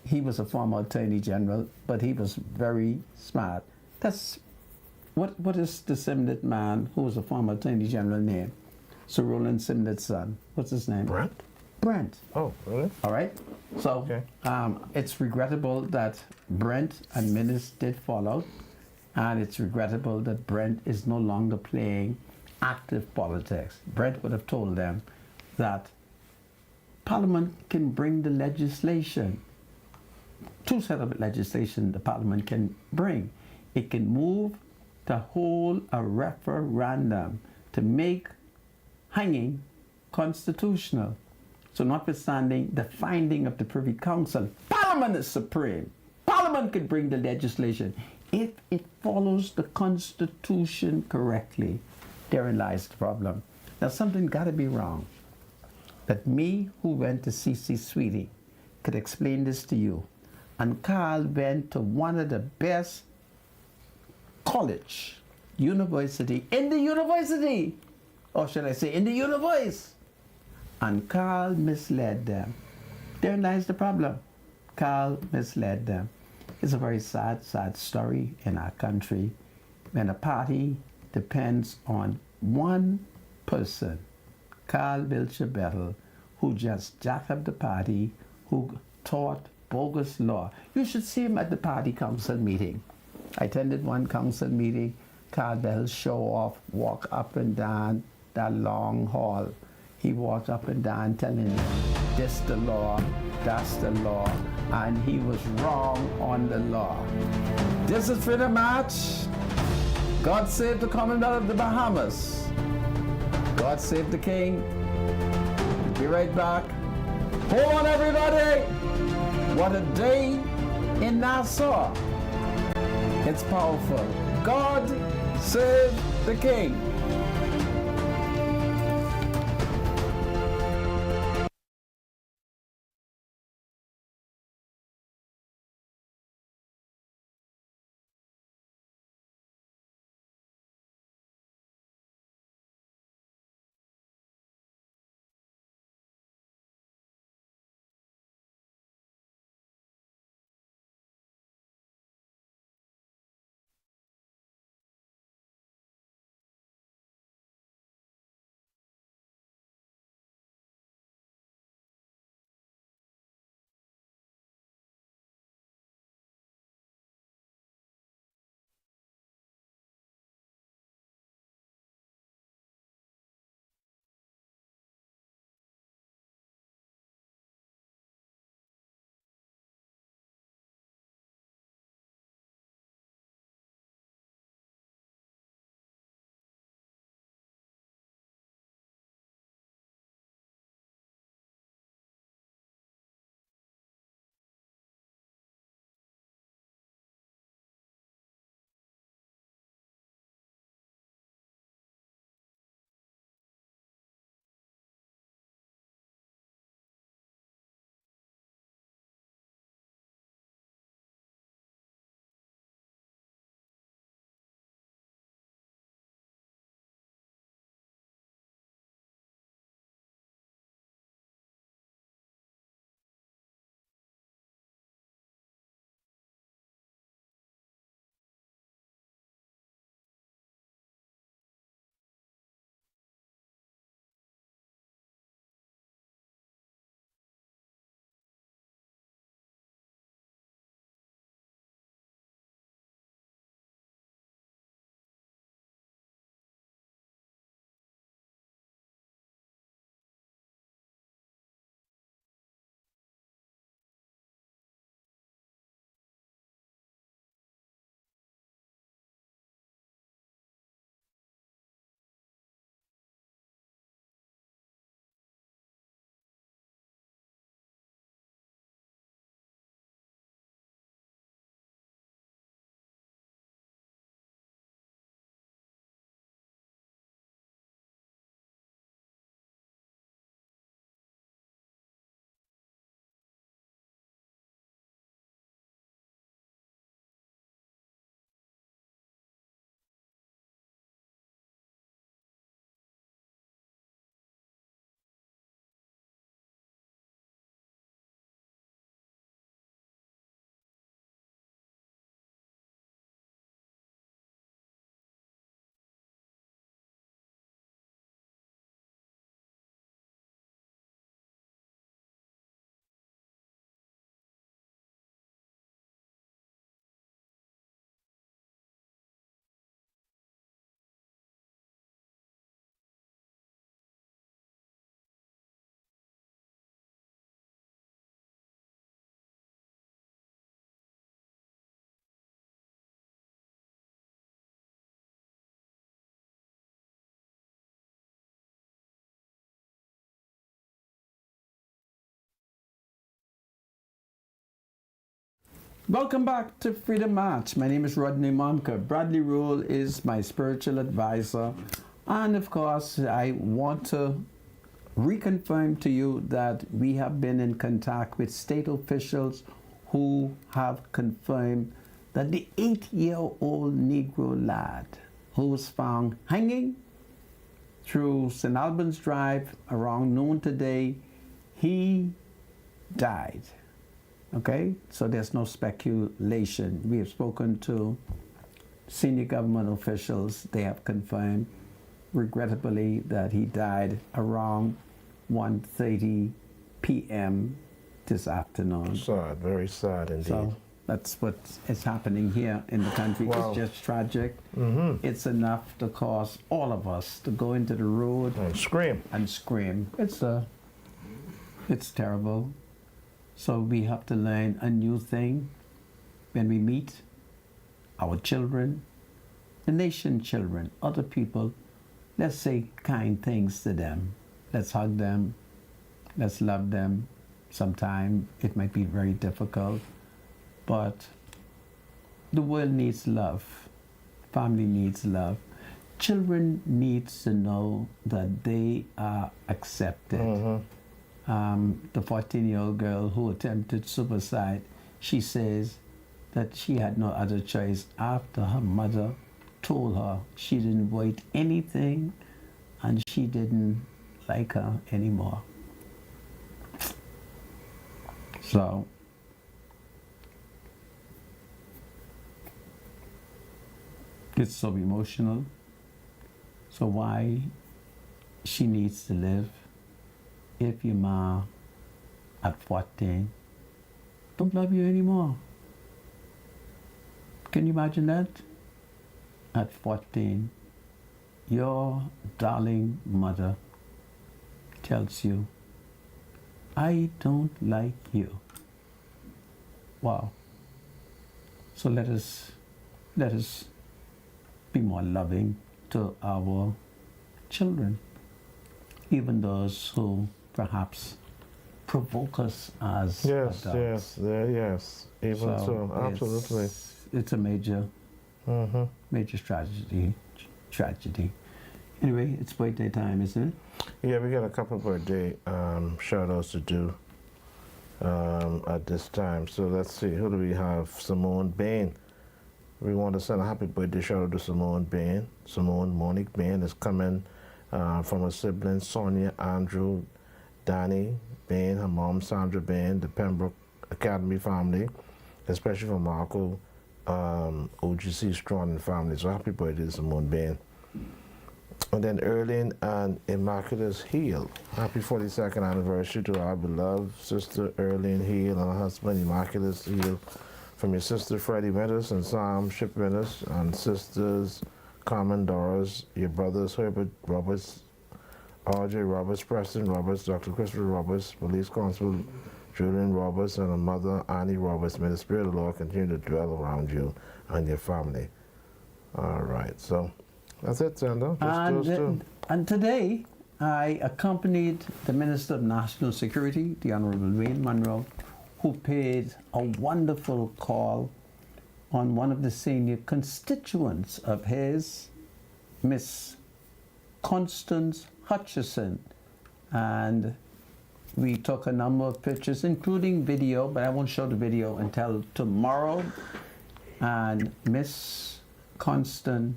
He was a former Attorney General, but he was very smart. That's what is the Simnett man who was a former Attorney General name? Sir Roland Simnett's son. What's his name? Brent. Oh, really? All right. So okay. It's regrettable that Brent and Minnis did fall out, and it's regrettable that Brent is no longer playing active politics. Brent would have told them that Parliament can bring the legislation. Two sets of legislation the Parliament can bring. It can move to hold a referendum to make hanging constitutional. So notwithstanding the finding of the Privy Council, Parliament is supreme. Parliament could bring the legislation if it follows the Constitution correctly. Therein lies the problem. Now something got to be wrong. That me, who went to C.C. Sweeting, could explain this to you. And Carl went to one of the best university, in the university, or should I say in the universe. And Carl misled them. Therein lies the problem. Carl misled them. It's a very sad, sad story in our country when a party depends on one person, Carl Wilshire Bettel, who just jacked up the party, who taught bogus law. You should see him at the party council meeting. I attended one council meeting. Carl Bettel show off, walk up and down that long hall. He walked up and down telling you, this the law, that's the law, and he was wrong on the law. This is Freedom March. God save the Commonwealth of the Bahamas. God save the King. Be right back. Hold on, everybody. What a day in Nassau. It's powerful. God save the King. Welcome back to Freedom March. My name is Rodney Monka. Bradley Rule is my spiritual advisor. And of course, I want to reconfirm to you that we have been in contact with state officials who have confirmed that the 8-year-old Negro lad who was found hanging through St. Albans Drive around noon today. He died. Okay? So there's no speculation. We have spoken to senior government officials. They have confirmed, regrettably, that he died around 1:30 p.m. this afternoon. Sad, very sad indeed. So that's what is happening here in the country. Wow. It's just tragic. Mm-hmm. It's enough to cause all of us to go into the road And scream. and scream. It's terrible. So we have to learn a new thing when we meet our children, the nation children, other people. Let's say kind things to them. Let's hug them. Let's love them. Sometimes it might be very difficult, but the world needs love. Family needs love. Children need to know that they are accepted. The 14-year-old girl who attempted suicide, she says that she had no other choice after her mother told her she didn't want anything and she didn't like her anymore. So it's so emotional. So why she needs to live if your mom at 14 don't love you anymore? Can you imagine that? At 14, your darling mother tells you, I don't like you. Wow. So let us be more loving to our children, even those who perhaps provoke us as Yes, adults. yes. Even so, absolutely. It's a major tragedy. Anyway, it's birthday time, isn't it? Yeah, we got a couple of birthday shout-outs to do at this time. So let's see, who do we have? Simone Bain. We want to send a happy birthday shout-out to Simone Bain. Simone Monique Bain is coming from her siblings, Sonia, Andrew, Danny Bain, her mom, Sandra Bain, the Pembroke Academy family, especially from Marco, OGC Strong and family. So happy birthday to Simone Bain. And then Erlene and Immaculate Heel. Happy 42nd anniversary to our beloved sister Erlene Heel and her husband Immaculate Heel. From your sister Freddie Winters and Sam Ship Winters, and sisters Carmen Doris, your brothers Herbert Roberts, RJ Roberts, Preston Roberts, Dr. Christopher Roberts, Police Constable Julian Roberts, and her mother Annie Roberts. May the Spirit of the Lord continue to dwell around you and your family. All right, so that's it, Sandra. And today, I accompanied the Minister of National Security, the Honorable Wayne Monroe, who paid a wonderful call on one of the senior constituents of his, Miss Constance Hutchison. And we took a number of pictures, including video, but I won't show the video until tomorrow. And Miss Constance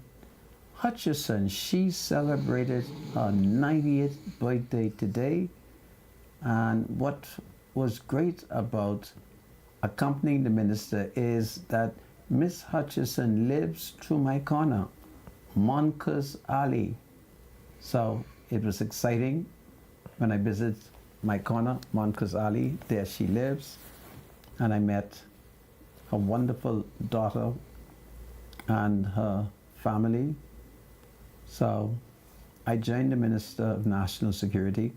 Hutchison, she celebrated her 90th birthday today. And what was great about accompanying the minister is that Miss Hutchison lives through my corner, Moncus Alley. So it was exciting when I visited my corner, Moncus Alley. There she lives. And I met her wonderful daughter and her family. So I joined the Minister of National Security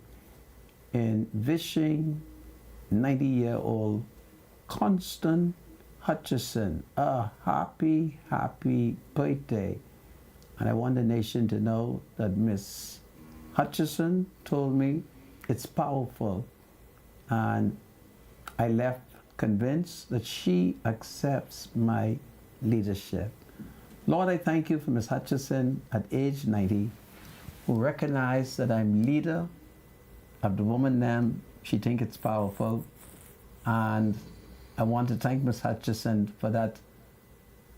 in wishing 90-year-old Constance Hutchison a happy birthday. And I want the nation to know that Miss Hutchison told me it's powerful. And I left convinced that she accepts my leadership. Lord, I thank you for Miss Hutchison at age 90, who recognized that I'm leader of the woman them. She think it's powerful. And I want to thank Miss Hutchison for that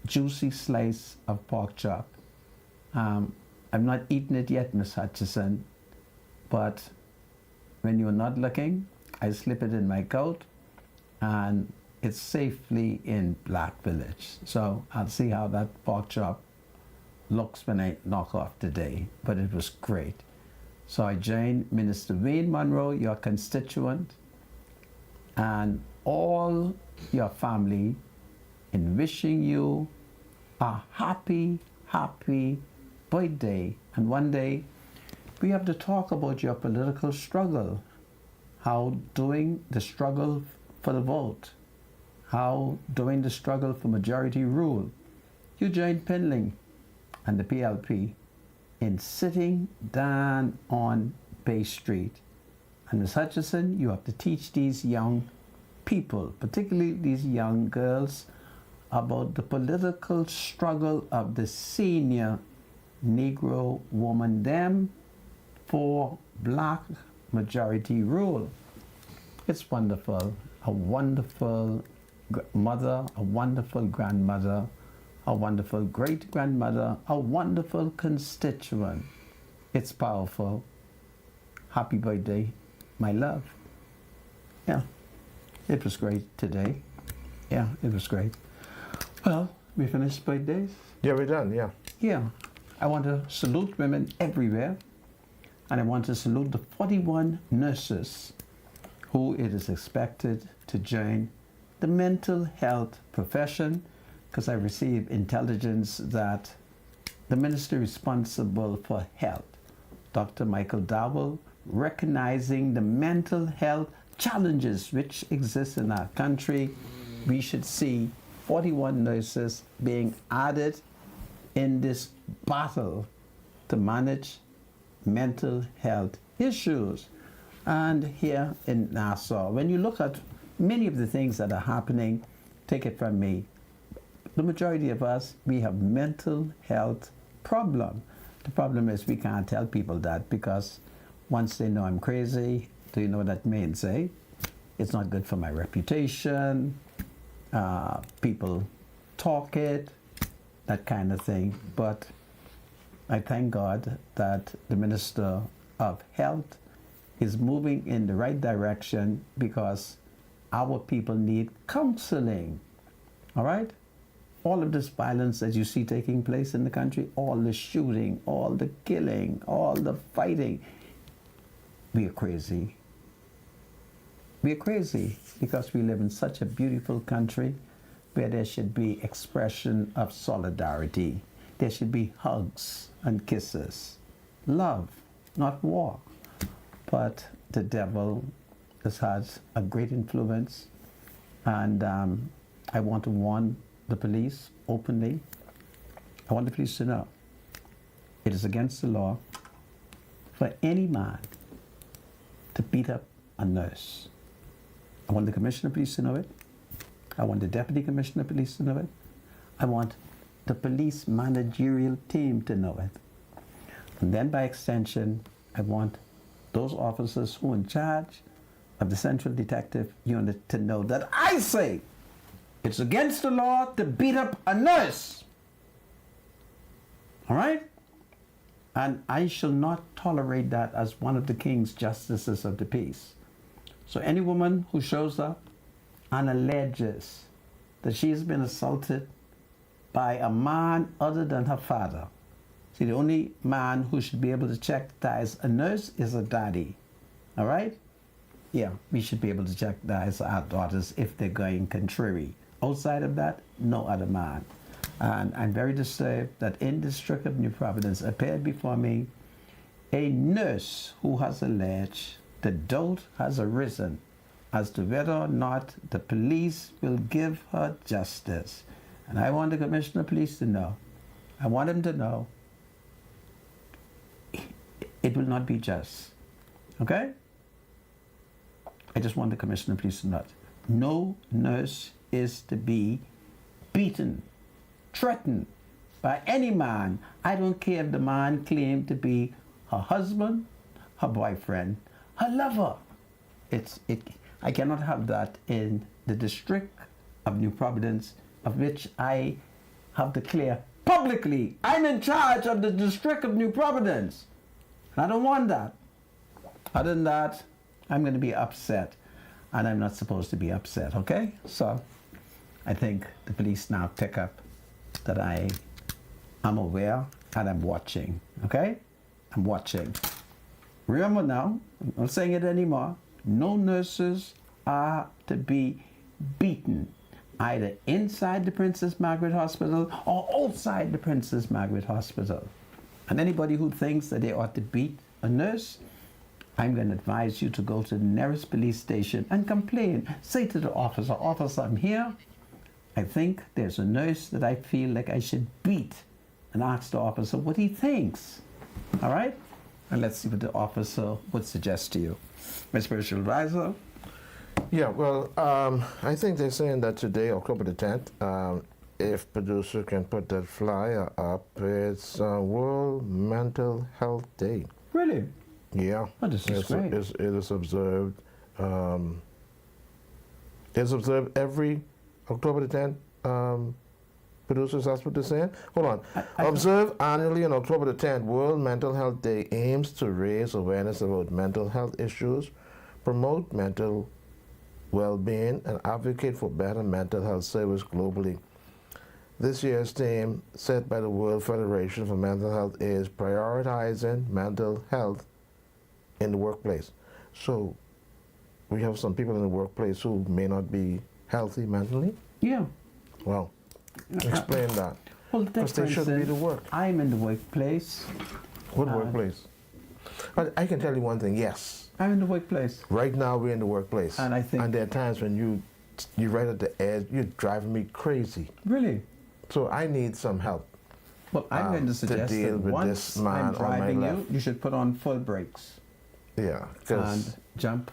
juicy slice of pork chop. I've not eaten it yet, Miss Hutchison, but when you're not looking, I slip it in my coat, and it's safely in Black Village. So I'll see how that pork chop looks when I knock off today, but it was great. So I join Minister Wayne Monroe, your constituent, and all your family in wishing you a happy, happy birthday. And one day we have to talk about your political struggle, how doing the struggle for the vote, how doing the struggle for majority rule, you joined Pinling and the PLP in sitting down on Bay Street. And Ms. Hutchison, you have to teach these young people, particularly these young girls, about the political struggle of the senior Negro woman, them for Black majority rule. It's wonderful. A wonderful mother, a wonderful grandmother, a wonderful great-grandmother, a wonderful constituent. It's powerful. Happy birthday, my love. Yeah, it was great today. Yeah, it was great. Well, we finished birthdays? Yeah, we're done, yeah. Yeah. I want to salute women everywhere, and I want to salute the 41 nurses who it is expected to join the mental health profession, because I received intelligence that the minister responsible for health, Dr. Michael Dowell, recognizing the mental health challenges which exist in our country, we should see 41 nurses being added in this battle to manage mental health issues. And here in Nassau, when you look at many of the things that are happening, take it from me, the majority of us, we have mental health problem. The problem is we can't tell people that, because once they know I'm crazy, do you know what that means, eh? It's not good for my reputation. People talk it, that kind of thing. But I thank God that the Minister of Health is moving in the right direction, because our people need counseling. All right? All of this violence that you see taking place in the country, all the shooting, all the killing, all the fighting, we are crazy. We are crazy because we live in such a beautiful country where there should be expression of solidarity. There should be hugs and kisses. Love, not war. But the devil has had a great influence, and I want to warn the police openly. I want the police to know it is against the law for any man to beat up a nurse. I want the Commissioner of Police to know it. I want the Deputy Commissioner of Police to know it. I want the police managerial team to know it. And then by extension, I want those officers who are in charge of the Central Detective Unit to know that I say it's against the law to beat up a nurse. All right? And I shall not tolerate that as one of the King's Justices of the Peace. So any woman who shows up and alleges that she's been assaulted by a man other than her father. See, the only man who should be able to check that is a nurse is a daddy. All right? Yeah, we should be able to check that as our daughters if they're going contrary. Outside of that, no other man. And I'm very disturbed that in the District of New Providence appeared before me a nurse who has alleged the doubt has arisen as to whether or not the police will give her justice. And I want the Commissioner of Police to know, I want him to know, it will not be just. Okay? I just want the Commissioner of Police to know, no nurse is to be beaten, threatened by any man. I don't care if the man claimed to be her husband, her boyfriend, her lover. I cannot have that in the District of New Providence, of which I have declared publicly. I'm in charge of the District of New Providence. I don't want that. Other than that, I'm going to be upset. And I'm not supposed to be upset, okay? So I think the police now pick up that I am aware and I'm watching, okay? I'm watching. Remember now, I'm not saying it anymore. No nurses are to be beaten, either inside the Princess Margaret Hospital or outside the Princess Margaret Hospital. And anybody who thinks that they ought to beat a nurse, I'm going to advise you to go to the nearest police station and complain. Say to the officer, officer, I'm here. I think there's a nurse that I feel like I should beat, and ask the officer what he thinks. All right? And let's see what the officer would suggest to you. My spiritual advisor? Yeah, well, I think they're saying that today, October the 10th, if producer can put that flyer up, it's World Mental Health Day. Really? Yeah. Oh, this is great. It is observed. It's observed every October the 10th. Producers, that's what they're saying. Hold on. Observed annually on October the 10th, World Mental Health Day aims to raise awareness about mental health issues, promote mental well-being, and advocate for better mental health service globally. This year's theme, set by the World Federation for Mental Health, is prioritizing mental health in the workplace. So we have some people in the workplace who may not be healthy mentally. Yeah. Well, explain that. Well, because they shouldn't be to work. I'm in the workplace. What workplace? I can tell you one thing, yes. I'm in the workplace. Right now we're in the workplace. And I think... And there are times when you're right at the edge, you're driving me crazy. Really? So I need some help. Well, I'm going to suggest deal that with once this man I'm driving on my you, left. you should put on full brakes. Yeah, And jump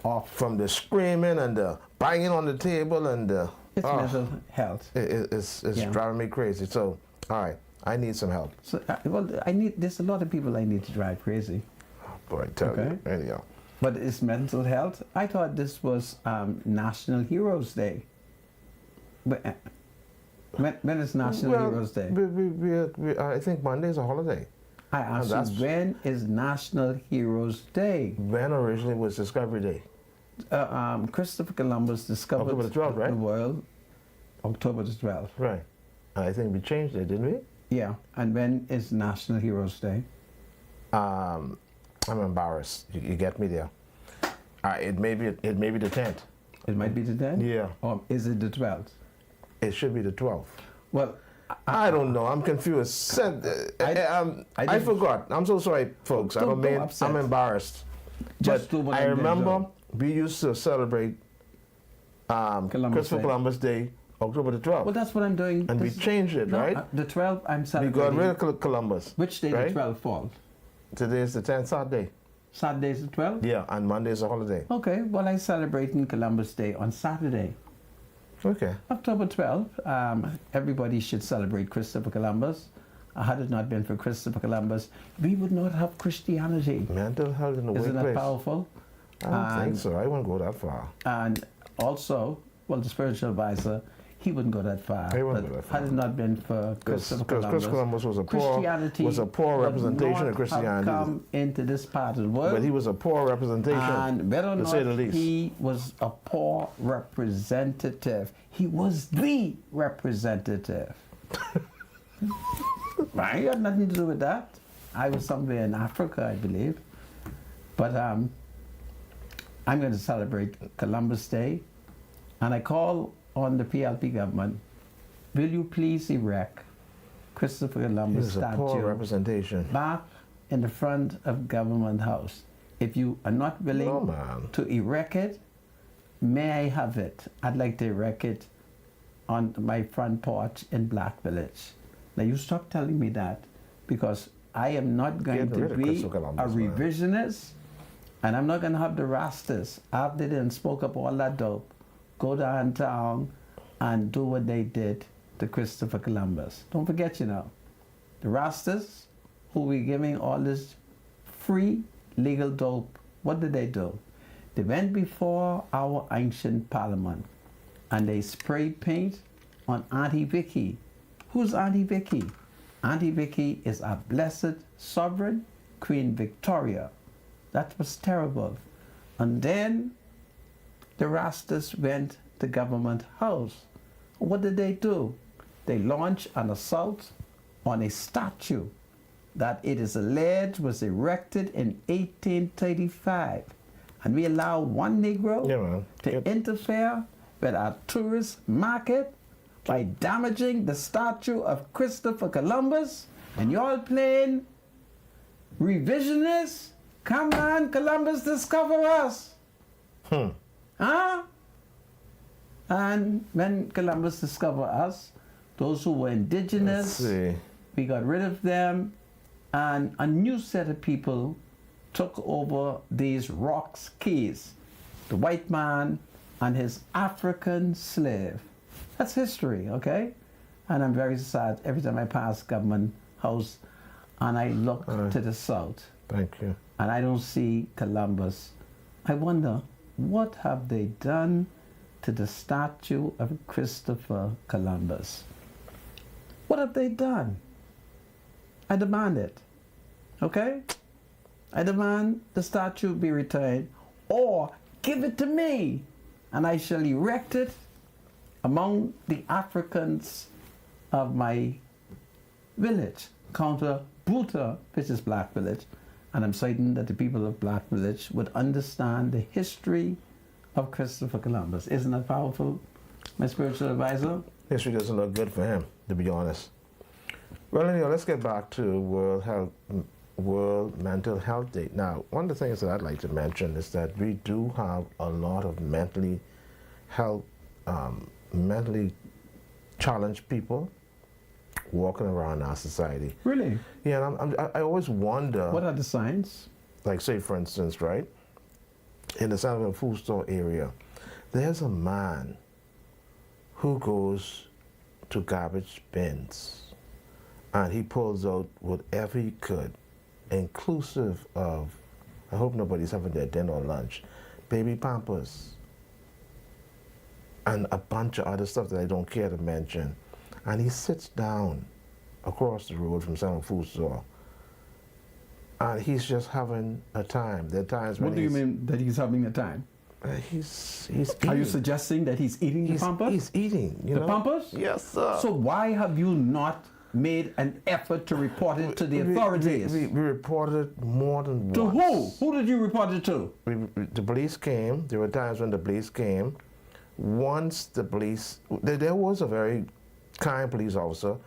off. from the screaming and the banging on the table and the... It's mental health. It's driving me crazy. So, all right, I need some help. So, there's a lot of people I need to drive crazy. Boy, tell you. Anyhow. But it's mental health. I thought this was National Heroes Day. But, when is National Heroes Day? I think Monday's a holiday. I asked you, when is National Heroes Day? When originally was Discovery Day? Christopher Columbus discovered October the 12th, right? the world October the 12th. Right. And I think we changed it, didn't we? Yeah. And when is National Heroes Day? I'm embarrassed. You get me there. It may be the 10th. It might be the 10th? Yeah. Or is it the 12th? It should be the 12th. Well, I don't know. I'm confused. I forgot. I'm so sorry, folks. I'm embarrassed. Just do what I remember we used to celebrate Christopher Columbus Day, October the 12th. Well, that's what I'm doing. And we changed it, right? The 12th, I'm celebrating. We got rid of Columbus. Which day right? the 12th falls? Today is the 10th Saturday. Saturday is the 12th? Yeah, and Monday is a holiday. Okay, well, I'm celebrating Columbus Day on Saturday. Okay. October 12th, everybody should celebrate Christopher Columbus. Had it not been for Christopher Columbus, we would not have Christianity. Mental health in the workplace. Isn't that powerful? I don't think so. I won't go that far. And also, well, the spiritual advisor, he wouldn't go that far. He wouldn't go that far. Had it not been for Christopher Columbus, Christopher Columbus was a poor representation of Christianity. Have come into this part of the world. But he was a poor representation, and whether or to say the not least. he was a poor representative, he was the representative. I had nothing to do with that. I was somewhere in Africa, I believe. But I'm going to celebrate Columbus Day, and I call on the PLP government, will you please erect Christopher Columbus statue poor representation back in the front of Government House? If you are not willing to erect it, may I have it? I'd like to erect it on my front porch in Black Village. Now you stop telling me that, because I am not going to be a revisionist, and I'm not going to have the Rastas, after they spoke up all that dope, go downtown and do what they did to Christopher Columbus. Don't forget, the Rastas, who were giving all this free legal dope, what did they do? They went before our ancient parliament and they sprayed paint on Auntie Vicky, Who's Auntie Vicky? Auntie Vicky is our blessed sovereign, Queen Victoria. That was terrible. And then the Rastas went to Government House. What did they do? They launched an assault on a statue that it is alleged was erected in 1835. And we allow one Negro to interfere with our tourist market by damaging the statue of Christopher Columbus, and y'all playing revisionists? Come on, Columbus discover us. Huh? And when Columbus discovered us, those who were indigenous, we got rid of them, and a new set of people took over these rocks keys. The white man and his African slave. That's history, okay? And I'm very sad every time I pass Government House and I look to the south. Thank you. And I don't see Columbus. I wonder, what have they done to the statue of Christopher Columbus? What have they done? I demand it, okay? I demand the statue be returned, or give it to me, and I shall erect it among the Africans of my village, Counter Buta, which is Black Village, and I'm certain that the people of Black Village would understand the history of Christopher Columbus. Isn't that powerful, my spiritual advisor? History doesn't look good for him, to be honest. Well, anyhow, let's get back to World Mental Health Day. Now, one of the things that I'd like to mention is that we do have a lot of mentally challenged people walking around our society. Really? Yeah, and I always wonder. What are the signs? Like, say, for instance, right, in the San Diego food store area, there's a man who goes to garbage bins and he pulls out whatever he could, inclusive of, I hope nobody's having their dinner or lunch, baby Pampers, and a bunch of other stuff that I don't care to mention. And he sits down across the road from some food store, and he's just having a time. There are times when What do you mean that he's having a time? He's eating. Are you suggesting that he's eating the Pampers? He's eating, you know. The Pampers? Yes, sir. So why have you not made an effort to report it to the authorities? We reported more than once. To who? Who did you report it to? The police came. There were times when the police came. Once the police, there was a very kind police officer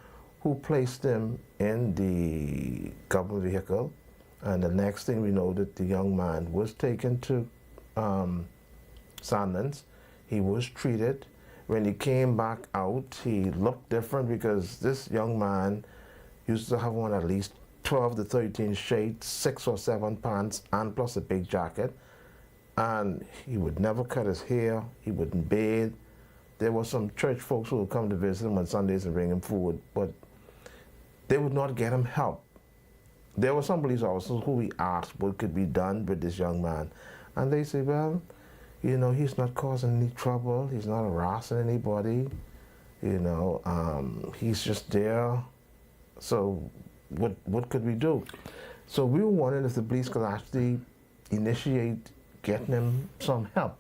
who placed him in the government vehicle, and the next thing we know that the young man was taken to Sandlands. He was treated. When he came back out, he looked different because this young man used to have on at least 12 to 13 shades, 6 or 7 pants, and plus a big jacket. And he would never cut his hair. He wouldn't bathe. There were some church folks who would come to visit him on Sundays and bring him food, but they would not get him help. There were some police officers who we asked what could be done with this young man. And they say, well, you know, he's not causing any trouble. He's not harassing anybody. You know, he's just there. So what could we do? So we were wondering if the police could actually initiate getting him some help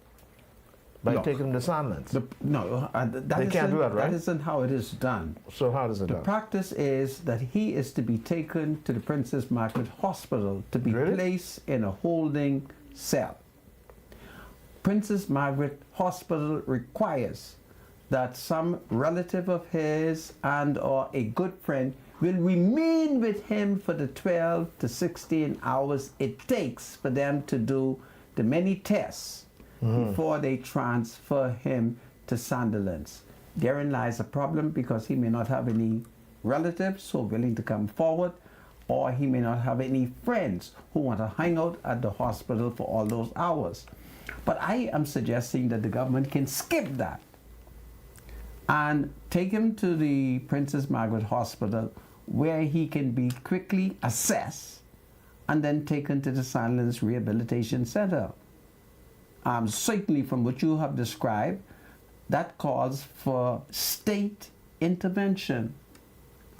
by taking him to Sandlands. They can't do that, right? That isn't how it is done. So how does it The done? practice is that he is to be taken to the Princess Margaret Hospital to be placed in a holding cell. Princess Margaret Hospital requires that some relative of his and or a good friend will remain with him for the 12 to 16 hours it takes for them to do the many tests before they transfer him to Sandlands. Therein lies a problem because he may not have any relatives who are willing to come forward, or he may not have any friends who want to hang out at the hospital for all those hours. But I am suggesting that the government can skip that and take him to the Princess Margaret Hospital where he can be quickly assessed and then taken to the Sandlands Rehabilitation Center. Certainly from what you have described, that calls for state intervention.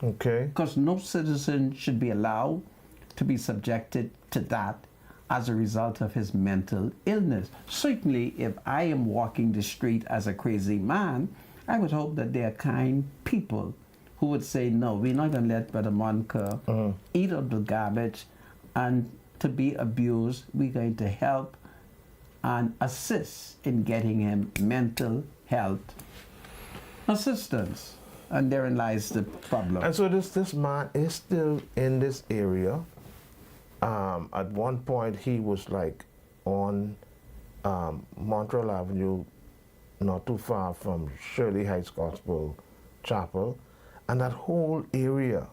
Okay. Because no citizen should be allowed to be subjected to that as a result of his mental illness. Certainly, if I am walking the street as a crazy man, I would hope that there are kind people who would say, no, we're not going to let Brother Monica eat up the garbage and to be abused. We're going to help and assist in getting him mental health assistance. And therein lies the problem. And so this man is still in this area. At one point, he was like on Montreal Avenue, not too far from Shirley Heights Gospel Chapel, and that whole area,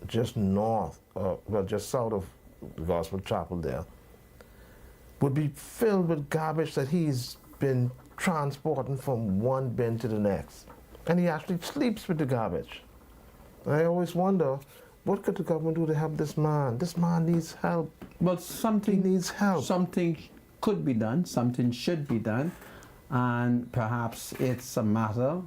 just north, well, just south of Gospel Chapel there, would be filled with garbage that he's been transporting from one bin to the next. And he actually sleeps with the garbage. And I always wonder, what could the government do to help this man? This man needs help. Well, something he needs help. Something could be done, something should be done, and perhaps it's a matter.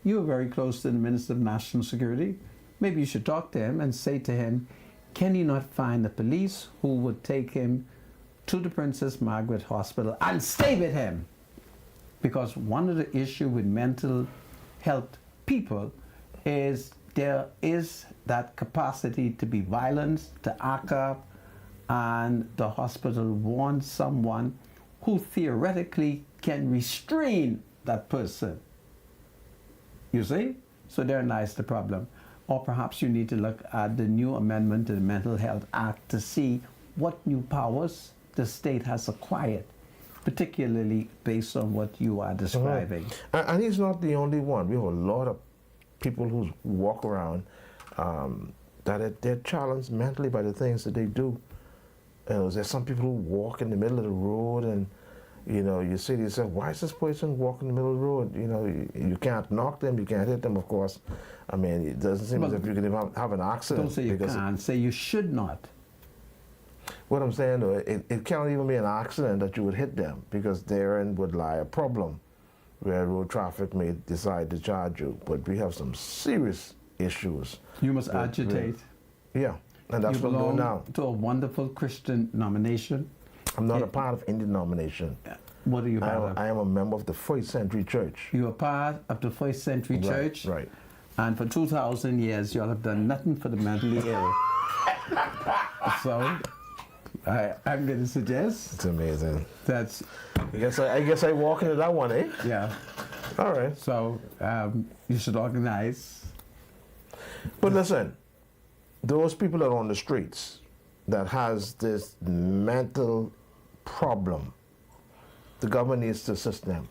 You're very close to the Minister of National Security. Maybe you should talk to him and say to him, can you not find the police who would take him to the Princess Margaret Hospital and stay with him? Because one of the issues with mental health people is there is that capacity to be violent, to act up, and the hospital wants someone who theoretically can restrain that person. You see? So therein lies the problem. Or perhaps you need to look at the new amendment to the Mental Health Act to see what new powers the state has acquired, particularly based on what you are describing. And he's not the only one. We have a lot of people who walk around that they're challenged mentally by the things that they do. There's some people who walk in the middle of the road and you say to yourself, why is this person walking in the middle of the road? You can't knock them, you can't hit them, of course. I mean, it doesn't seem as if you can even have an accident. Don't say you can't, say you should not. What I'm saying, though, it can't even be an accident that you would hit them, because therein would lie a problem where road traffic may decide to charge you. But we have some serious issues. You must agitate. Yeah, and that's what I'm doing now. To a wonderful Christian denomination. I'm not a part of any denomination. What are you part of? I am a member of the First Century Church. You're a part of the First Century Church? Right. And for 2,000 years, you all have done nothing for the mentally ill. So, I'm going to suggest... It's amazing. That's... I guess I walk into that one, eh? Yeah. All right. So, you should organize. But listen, those people that are on the streets that has this mental problem, the government needs to assist them.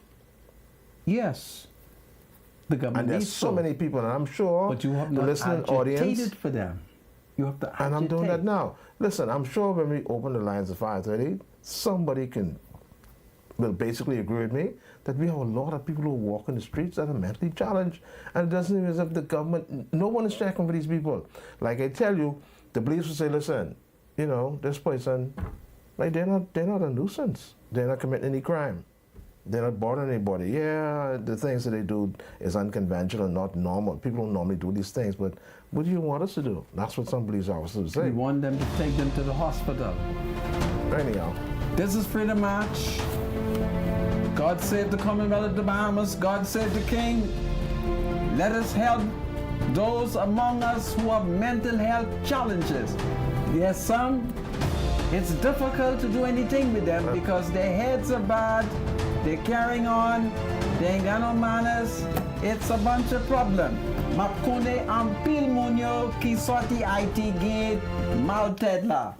Yes. The government and there's needs so many people, and I'm sure but you have the not listening audience... agitated for them. You have to agitate. And I'm doing that now. Listen, I'm sure when we open the lines at 5:30, somebody will basically agree with me that we have a lot of people who walk in the streets that are mentally challenged, and it doesn't even as if the government, no one is checking for these people. Like I tell you, the police will say, listen, this person, like they're not a nuisance. They're not committing any crime. They're not bothering anybody. Yeah, the things that they do is unconventional, not normal. People don't normally do these things, but what do you want us to do? That's what some police officers say. We want them to take them to the hospital. Anyhow. This is Freedom March. God save the Commonwealth of the Bahamas. God save the King. Let us help those among us who have mental health challenges. Yes, some, it's difficult to do anything with them because their heads are bad, they're carrying on, they ain't got no manners. It's a bunch of problems. Mapkune ampil munyo ki sorti IT gate maltedla.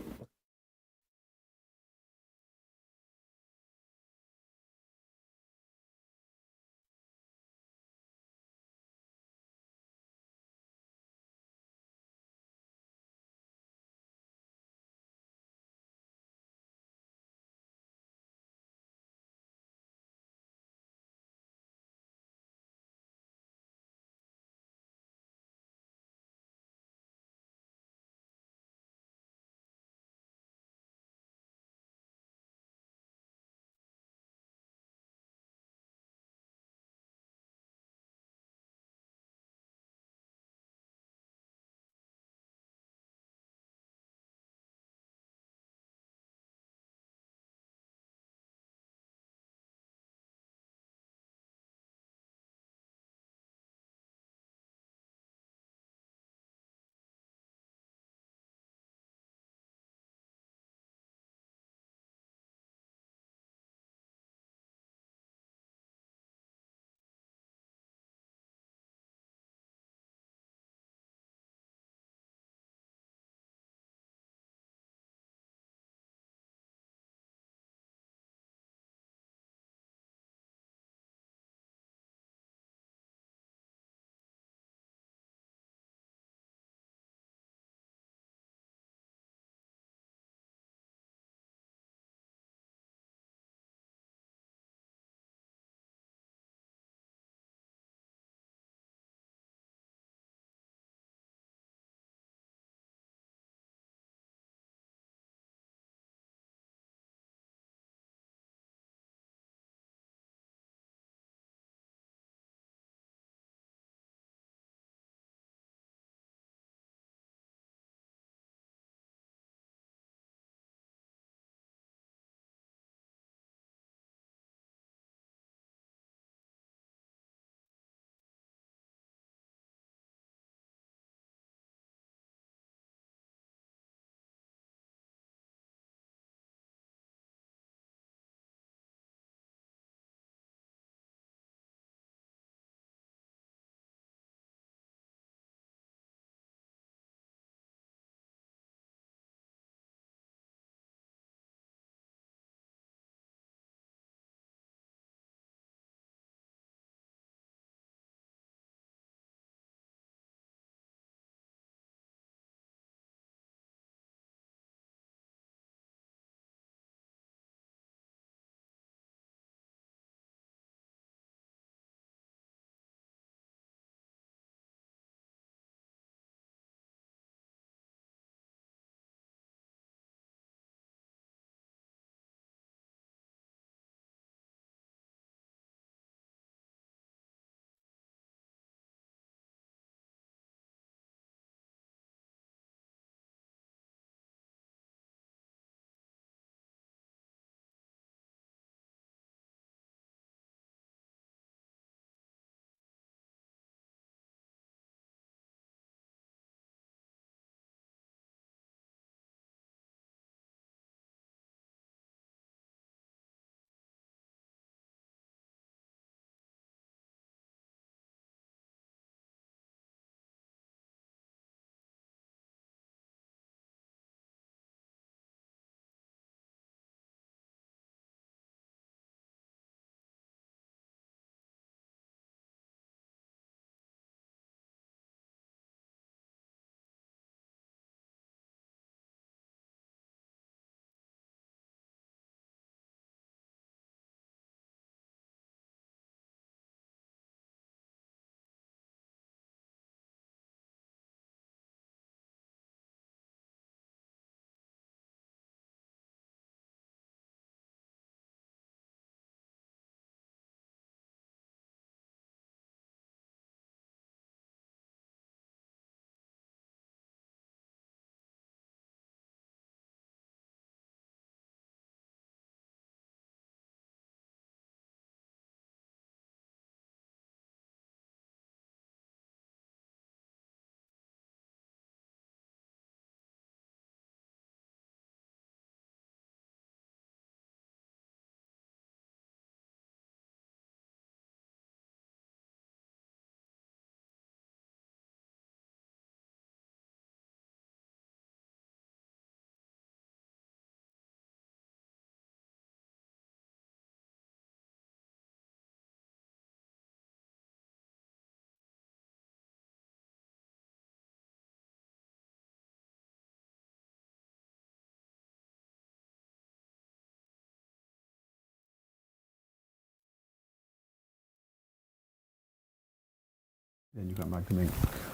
Then you come back to me.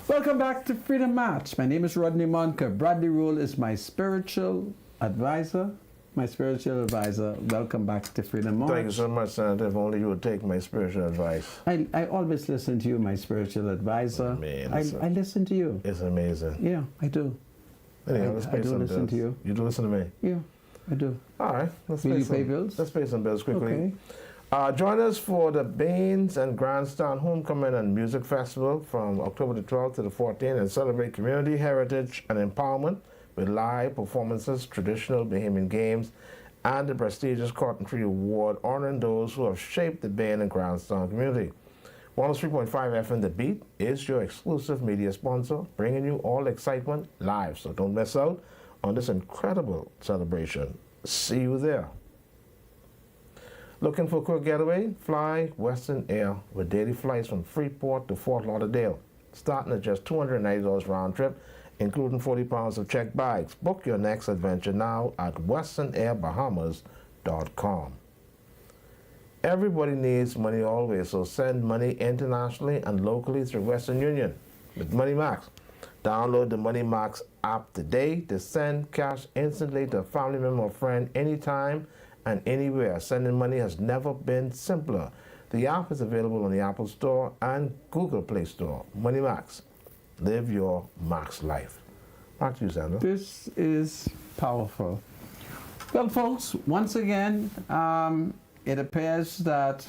Welcome back to Freedom March. My name is Rodney Monker. Bradley Rule is my spiritual advisor. Welcome back to Freedom March. Thank you so much, Senator. If only you would take my spiritual advice. I always listen to you, my spiritual advisor. Man, I listen to you. It's amazing. Yeah, I do. Anyhow, let's pay I do some listen bills. to you. You do listen to me? Yeah, I do. All right. Let's Will you some, pay bills? Let's pay some bills quickly. Okay. Join us for the Baines and Grandstand Homecoming and Music Festival from October the 12th to the 14th and celebrate community heritage and empowerment with live performances, traditional Bahamian games, and the prestigious Cotton Tree Award honoring those who have shaped the Bain and Grandstand community. 103.5 FM The Beat is your exclusive media sponsor, bringing you all excitement live. So don't miss out on this incredible celebration. See you there. Looking for a quick getaway? Fly Western Air with daily flights from Freeport to Fort Lauderdale, starting at just $290 round trip, including 40 pounds of checked bags. Book your next adventure now at westernAirBahamas.com. Everybody needs money always, so send money internationally and locally through Western Union with MoneyMax. Download the MoneyMax app today to send cash instantly to a family member or friend anytime and anywhere. Sending money has never been simpler. The app is available on the Apple Store and Google Play Store. MoneyMax. Live your max life. Back to you, Sandra. This is powerful. Well, folks, once again, it appears that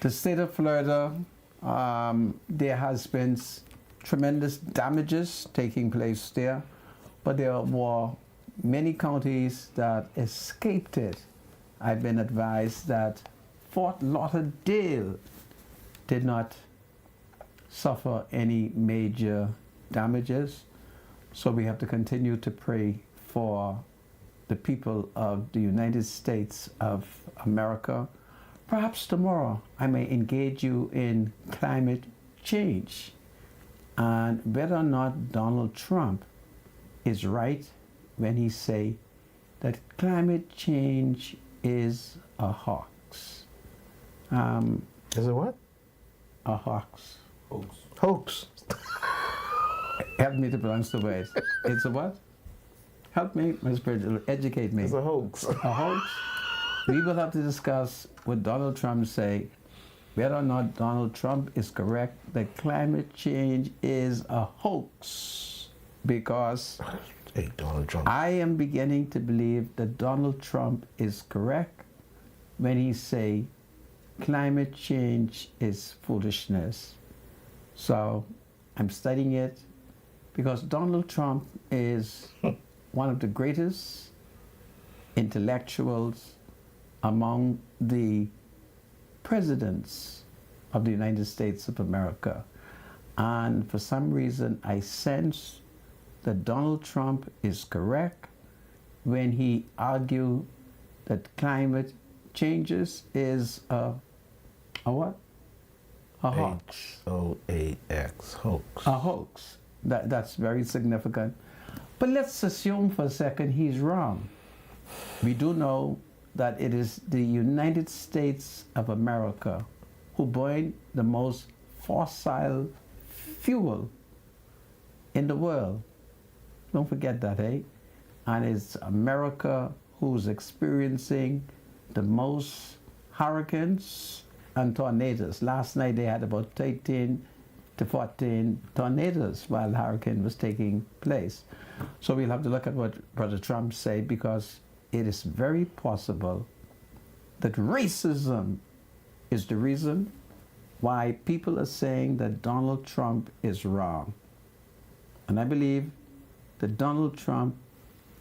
the state of Florida, there has been tremendous damages taking place there, but there were many counties that escaped it. I've been advised that Fort Lauderdale did not suffer any major damages, so we have to continue to pray for the people of the United States of America. Perhaps tomorrow I may engage you in climate change and whether or not Donald Trump is right when he say that climate change is a hoax. Is it what? A hoax. Hoax. Help me to pronounce the word. It's a what? Help me, my spiritual, educate me. It's a hoax. A hoax? We will have to discuss what Donald Trump say, whether or not Donald Trump is correct that climate change is a hoax, because Hey, Donald Trump. I am beginning to believe that Donald Trump is correct when he say climate change is foolishness. So I'm studying it because Donald Trump is one of the greatest intellectuals among the presidents of the United States of America. And for some reason, I sense that Donald Trump is correct when he argued that climate changes is a what? A hoax. H-O-A-X, hoax. A hoax. That's very significant. But let's assume for a second he's wrong. We do know that it is the United States of America who burn the most fossil fuel in the world. Don't forget that, eh? And it's America who's experiencing the most hurricanes and tornadoes. Last night they had about 13 to 14 tornadoes while the hurricane was taking place. So we'll have to look at what Brother Trump said, because it is very possible that racism is the reason why people are saying that Donald Trump is wrong. And I believe that Donald Trump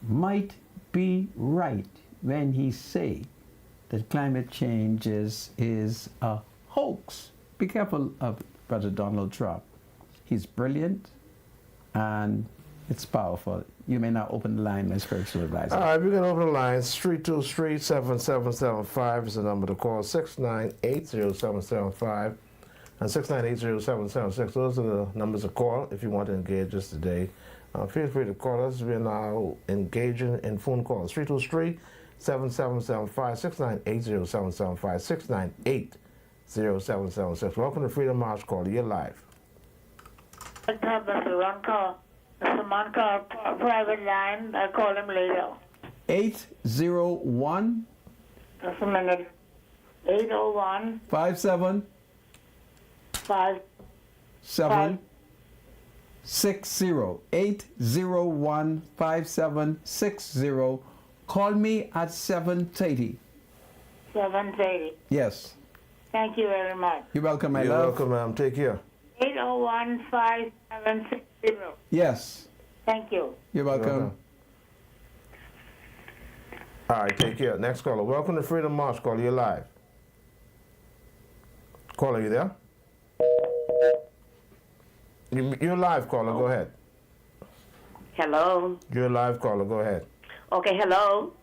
might be right when he say that climate change is a hoax. Be careful of Brother Donald Trump. He's brilliant and it's powerful. You may now open the line, my spiritual advisor. All right, we're going to open the lines. 323-7775 is the number to call. 698-0775 and 698-0776. Those are the numbers to call if you want to engage us today. Feel free to call us. We're now engaging in phone calls. 323-7775, 698-0775, 0776. Welcome to Freedom March Call. You're live. Someone call private line. I'll call him later. 801 Just a minute. 801 57 5 760 801 5760. Call me at 7:30. 730. Yes. Thank you very much. You're welcome, my You're love. welcome, ma'am. Take care. 801 5760. Yes. Thank you. You're welcome. All right, take care. Next caller. Welcome to Freedom March Call. You're live. Caller, you there? You're live, caller. Go ahead. Hello. You're live, caller. Go ahead. Okay, hello.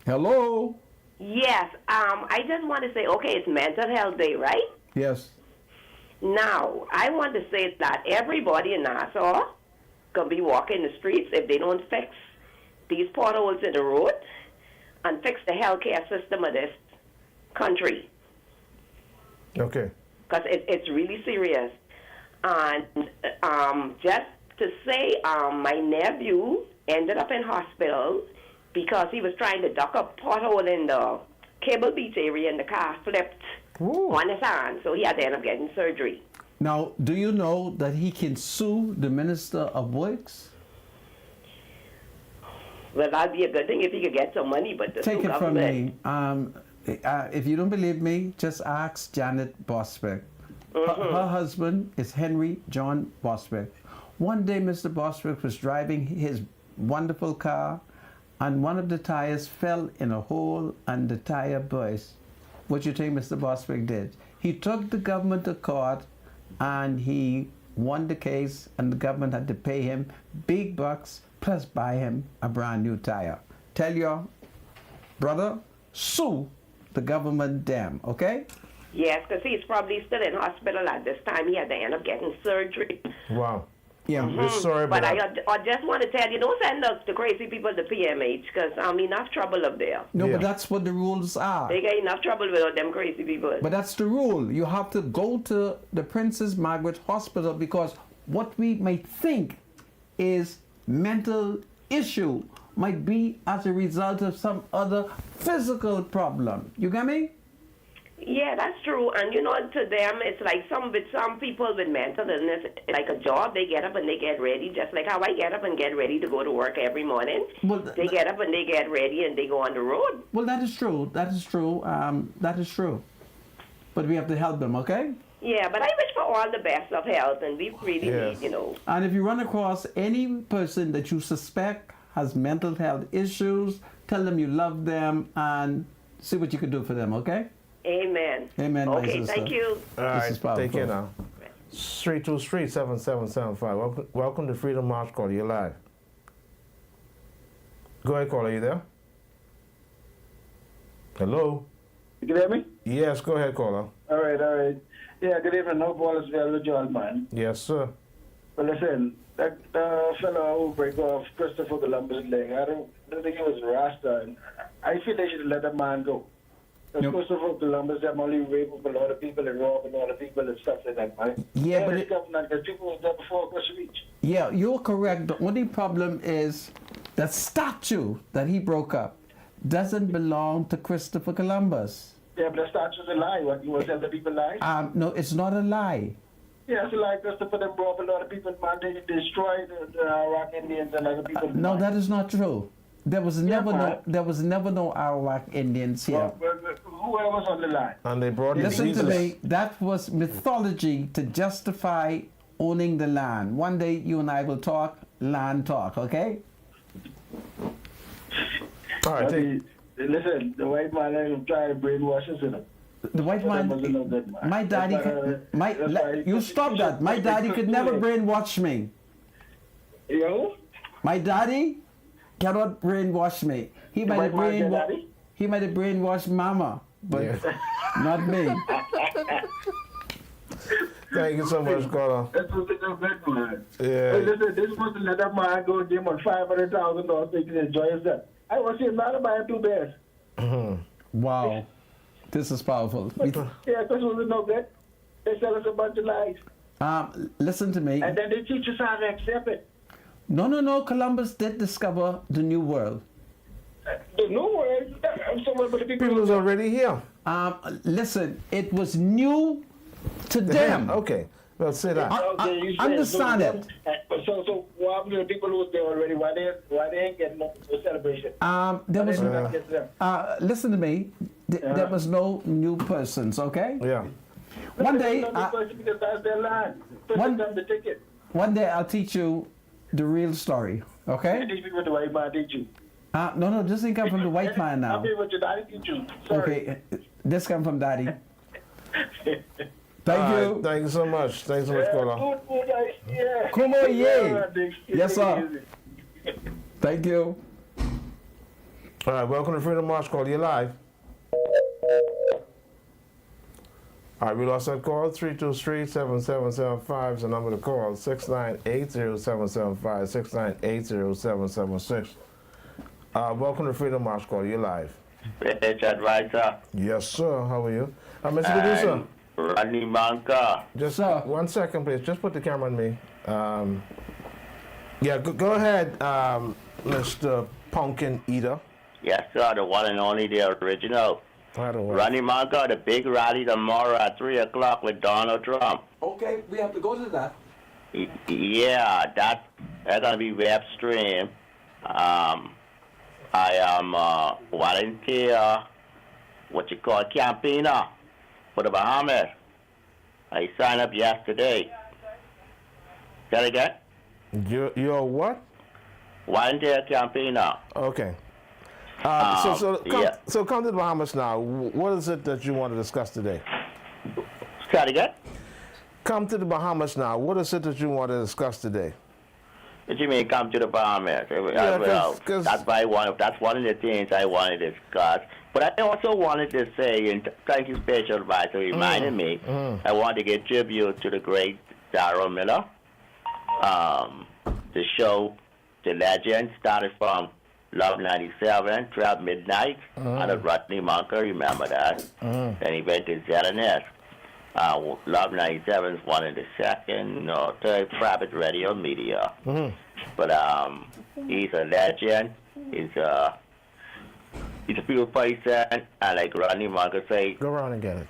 Hello. Yes, I just want to say, okay, it's Mental Health Day, right? Yes. Now, I want to say that everybody in Nassau can be walking the streets if they don't fix these potholes in the road and fix the healthcare system of this country. Okay. Because it's really serious. And just to say, my nephew ended up in hospital because he was trying to duck a pothole in the Cable Beach area and the car flipped on his hand, so he had to end up getting surgery. Now, do you know that he can sue the Minister of Works? Well, that'd be a good thing if he could get some money, but the Take it from government. me. If you don't believe me, just ask Janet Bosbeck. Her husband is Henry John Bosbeck. One day, Mr. Bosbeck was driving his wonderful car, and one of the tires fell in a hole, and the tire burst. What you think Mr. Bosbeck did? He took the government to court, and he won the case, and the government had to pay him big bucks plus buy him a brand new tire. Tell your brother, sue the government damn, okay? Yes, because he's probably still in hospital at this time. He had to end up getting surgery. Wow. Yeah. We're sorry, But but I just want to tell you, don't send the crazy people to PMH because enough trouble up there. No, Yeah. but that's what the rules are. They get enough trouble with them crazy people. But that's the rule. You have to go to the Princess Margaret Hospital because what we might think is mental issue might be as a result of some other physical problem. You get me? Yeah, that's true. And you know, to them, it's like some people with mental illness, like a job, they get up and they get ready, just like how I get up and get ready to go to work every morning. Well, they get up and they get ready and they go on the road. Well, that is true. That is true. That is true. But we have to help them, okay? Yeah, but I wish for all the best of health, and we really Yes. need, And if you run across any person that you suspect has mental health issues, tell them you love them and see what you can do for them, okay? Amen. Amen, my Okay, sister. thank you. all This right, is powerful. take care now. 323-7775. Welcome to Freedom March Call. You're live. Go ahead, caller. Are you there? Hello? You can hear me? Yes, go ahead, caller. All right. Yeah, good evening. No ball is well with you all, man. Yes, sir. But listen, that fellow who break off Christopher Columbus' leg, I don't think he was Rasta. And I feel they should let that man go. Because Yep. Christopher Columbus, them only rape up a lot of people and rob a lot of people and stuff like that, man. Yeah, but the government, because people was there before Costa Reach. Yeah, you're correct. The only problem is that statue that he broke up doesn't belong to Christopher Columbus. Yeah, but the statue's a lie. What, you want to tell the people lies? No, it's not a lie. Yeah, it's a lie. Christopher them rob a lot of people, man. They destroyed the Iraq Indians and other people. No, that is not true. There was never man. no Arawak Indians here. Well, whoever's on the line. And they brought in Listen Jesus. to me. That was mythology to justify owning the land. One day you and I will talk land talk, okay? All right, take, Listen, the white man is trying to brainwash us, you know. The white man, my daddy, you stop that. My daddy could never brainwash me. Yo? My daddy cannot brainwash me. He might have brainwashed mama, but not me. thank you so much, caller. That's what they're good, man. Yeah. Hey, listen, this supposed to let that man go give him on $500,000 so he can enjoy himself. I was saying, not buy 2 bears. Wow. This is powerful. Yeah, Christmas is no good. They sell us a bunch of lies. Listen to me. And then they teach us how to accept it. No. Columbus did discover the New World. The new world, but the People was already here. Listen, it was new to them. Okay. Well, say that. Okay, Understand it. So what happened to the people who was there already? Why they ain't getting no celebration? There was. Listen to me. There was no new persons. Okay. Yeah. One day. Because that's their line. The ticket. One day I'll teach you the real story. Okay. These people the white man teach you. No, this didn't come from the white man now. I'll be what your daddy teach you. Sorry. Okay, this come from Daddy. Thank you. Thank you so much. Thanks so much, caller. Yeah. Come on, yeah. Yes, sir. Thank you. All right, welcome to Freedom March Call. You're live. All right, we lost that call. 323-7775 is the number to call. 698-0775, 698-0776. Welcome to Freedom March Call. You're live. Rich Advisor. Yes, sir. How are you? Mr. Producer. Rodney Manka. Just 1 second, please. Just put the camera on me. Yeah, go ahead, Mr. Pumpkin Eater. Yes, sir. The one and only, the original. Rodney Manka, the big rally tomorrow at 3 o'clock with Donald Trump. Okay, we have to go to that. Yeah, that's going to be web stream. I am a volunteer, campaigner for the Bahamas. I signed up yesterday. Say that again? You're what? Volunteer campaigner. Okay. So come to the Bahamas now. What is it that you want to discuss today? Say that again? Come to the Bahamas now. What is it that you want to discuss today? What do you mean come to the Bahamas? Cause that's one of the things I wanted to discuss. But I also wanted to say, and thank you, Special Advisor, reminding me, I want to give tribute to the great Darrell Miller. The show, the legend, started from Love 97, 12 Midnight, out of Rodney Manka, remember that. Then he went to ZNS. Love 97 is one of the second or third private radio media. But he's a legend. He's a pure person. And like Rodney Manka say, go around and get it.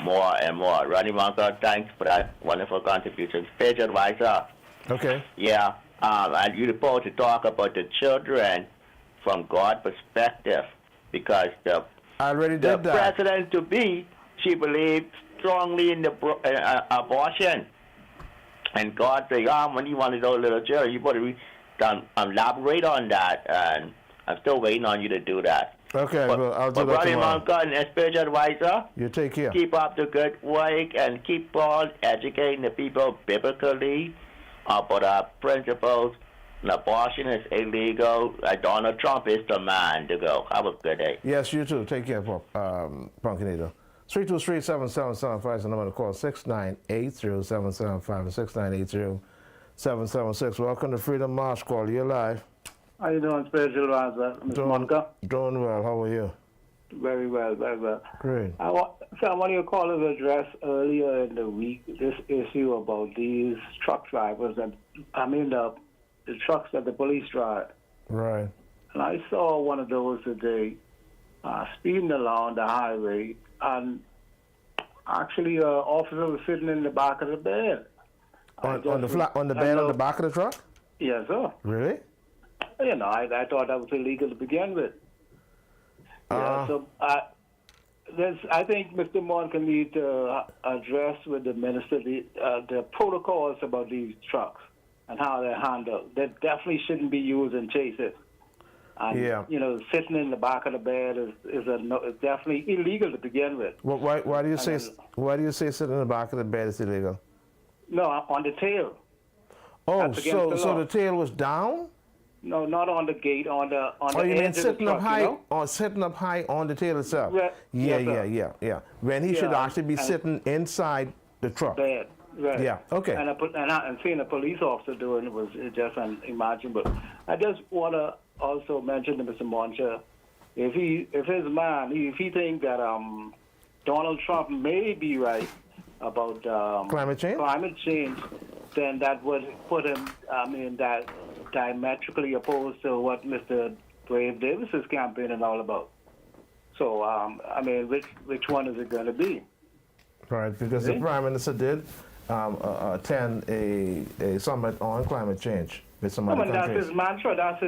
More and more. Rodney Manka, thanks for that wonderful contribution. Special Advisor. Okay. Yeah. And you're supposed to talk about the children from God's perspective, because the president-to-be, she believed strongly in the abortion. And God said, when you want those little children, you better elaborate on that. And I'm still waiting on you to do that. Okay, well, I'll do that Rodney tomorrow. Manka and Spiritual Advisor, you take care. Keep up the good work and keep on educating the people biblically about our principles. And abortion is illegal. Donald Trump is the man to go. Have a good day. Yes, you too. Take care, Punkinito. 323-7775 is the number to call. 698-0775 and 698-0776. Welcome to Freedom March Call. You're live. How you doing, Spiritual Advisor? Mr. Manka? Doing well. How are you? Very well, very well. Great. I want your caller to address earlier in the week this issue about these truck drivers the trucks that the police drive. Right. And I saw one of those today speeding along the highway, and actually an officer was sitting in the back of the bed. On the bed on the back of the truck? Yes, sir. Really? I thought that was illegal to begin with. I think Mr. Monk can need to address with the minister the protocols about these trucks and how they're handled. They definitely shouldn't be used in chases. And, sitting in the back of the bed is definitely illegal to begin with. Well, why do you say sitting in the back of the bed is illegal? No, on the tail. Oh, so the tail was down? No, not on the gate, on the you mean edge sitting of the up truck, high, or sitting up high on the tail itself? Yeah. When he should actually be sitting inside the truck. Bed. Right. Yeah. Okay. And seeing a police officer doing it was just unimaginable. I just want to also mention to Mr. Moncha, if he thinks that Donald Trump may be right about climate change, then that would put him, that diametrically opposed to what Mr. Brave Davis's campaign is all about. So, which one is it going to be? Right, because the Prime Minister did attend a summit on climate change with some other countries. That's his mantra. That's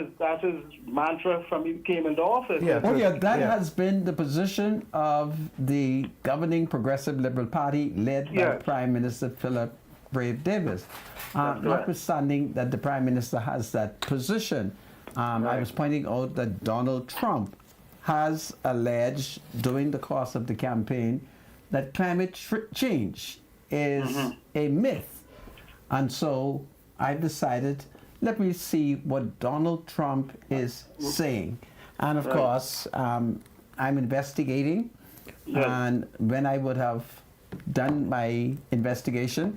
his mantra from he came into office. Yeah, that has been the position of the governing Progressive Liberal Party led by Prime Minister Philip Brave Davis. Notwithstanding that the Prime Minister has that position, I was pointing out that Donald Trump has alleged during the course of the campaign that climate change is a myth. And so I decided, let me see what Donald Trump is saying. And of course, I'm investigating. And when I would have done my investigation,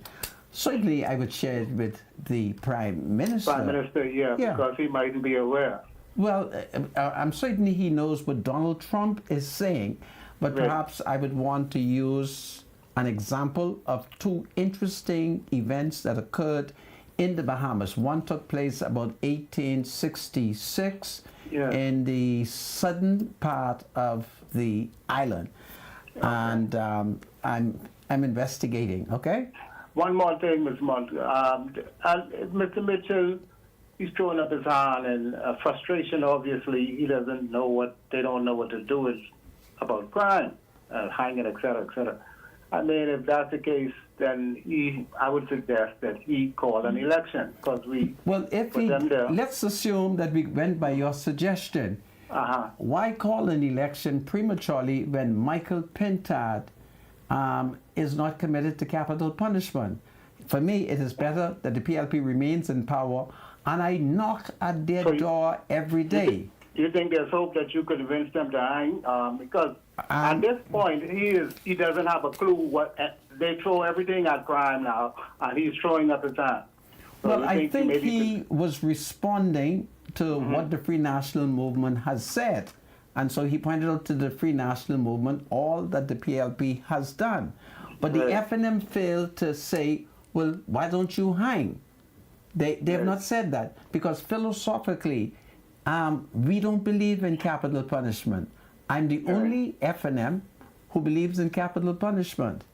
certainly I would share it with the Prime Minister. Prime Minister, because he mightn't be aware. Well, I'm certain he knows what Donald Trump is saying, but perhaps I would want to use an example of two interesting events that occurred in the Bahamas. One took place about 1866 in the southern part of the island. And I'm investigating, okay? One more thing, Ms. Monk. Mr. Mitchell, he's throwing up his hand, and frustration, obviously, they don't know what to do with about crime, hanging, et cetera, et cetera. I mean, if that's the case, then I would suggest that he call an election, because let's assume that we went by your suggestion. Why call an election prematurely when Michael Pintard is not committed to capital punishment? For me, it is better that the PLP remains in power, and I knock at their door every day. You think there's hope that you could convince them to hang? Because at this point, he doesn't have a clue what they throw everything at crime now, and he's throwing up his hand. So well, I think he was responding to what the Free National Movement has said. And so he pointed out to the Free National Movement all that the PLP has done. But the FNM failed to say, well, why don't you hang? They have not said that, because philosophically, we don't believe in capital punishment. I'm the only FNM who believes in capital punishment.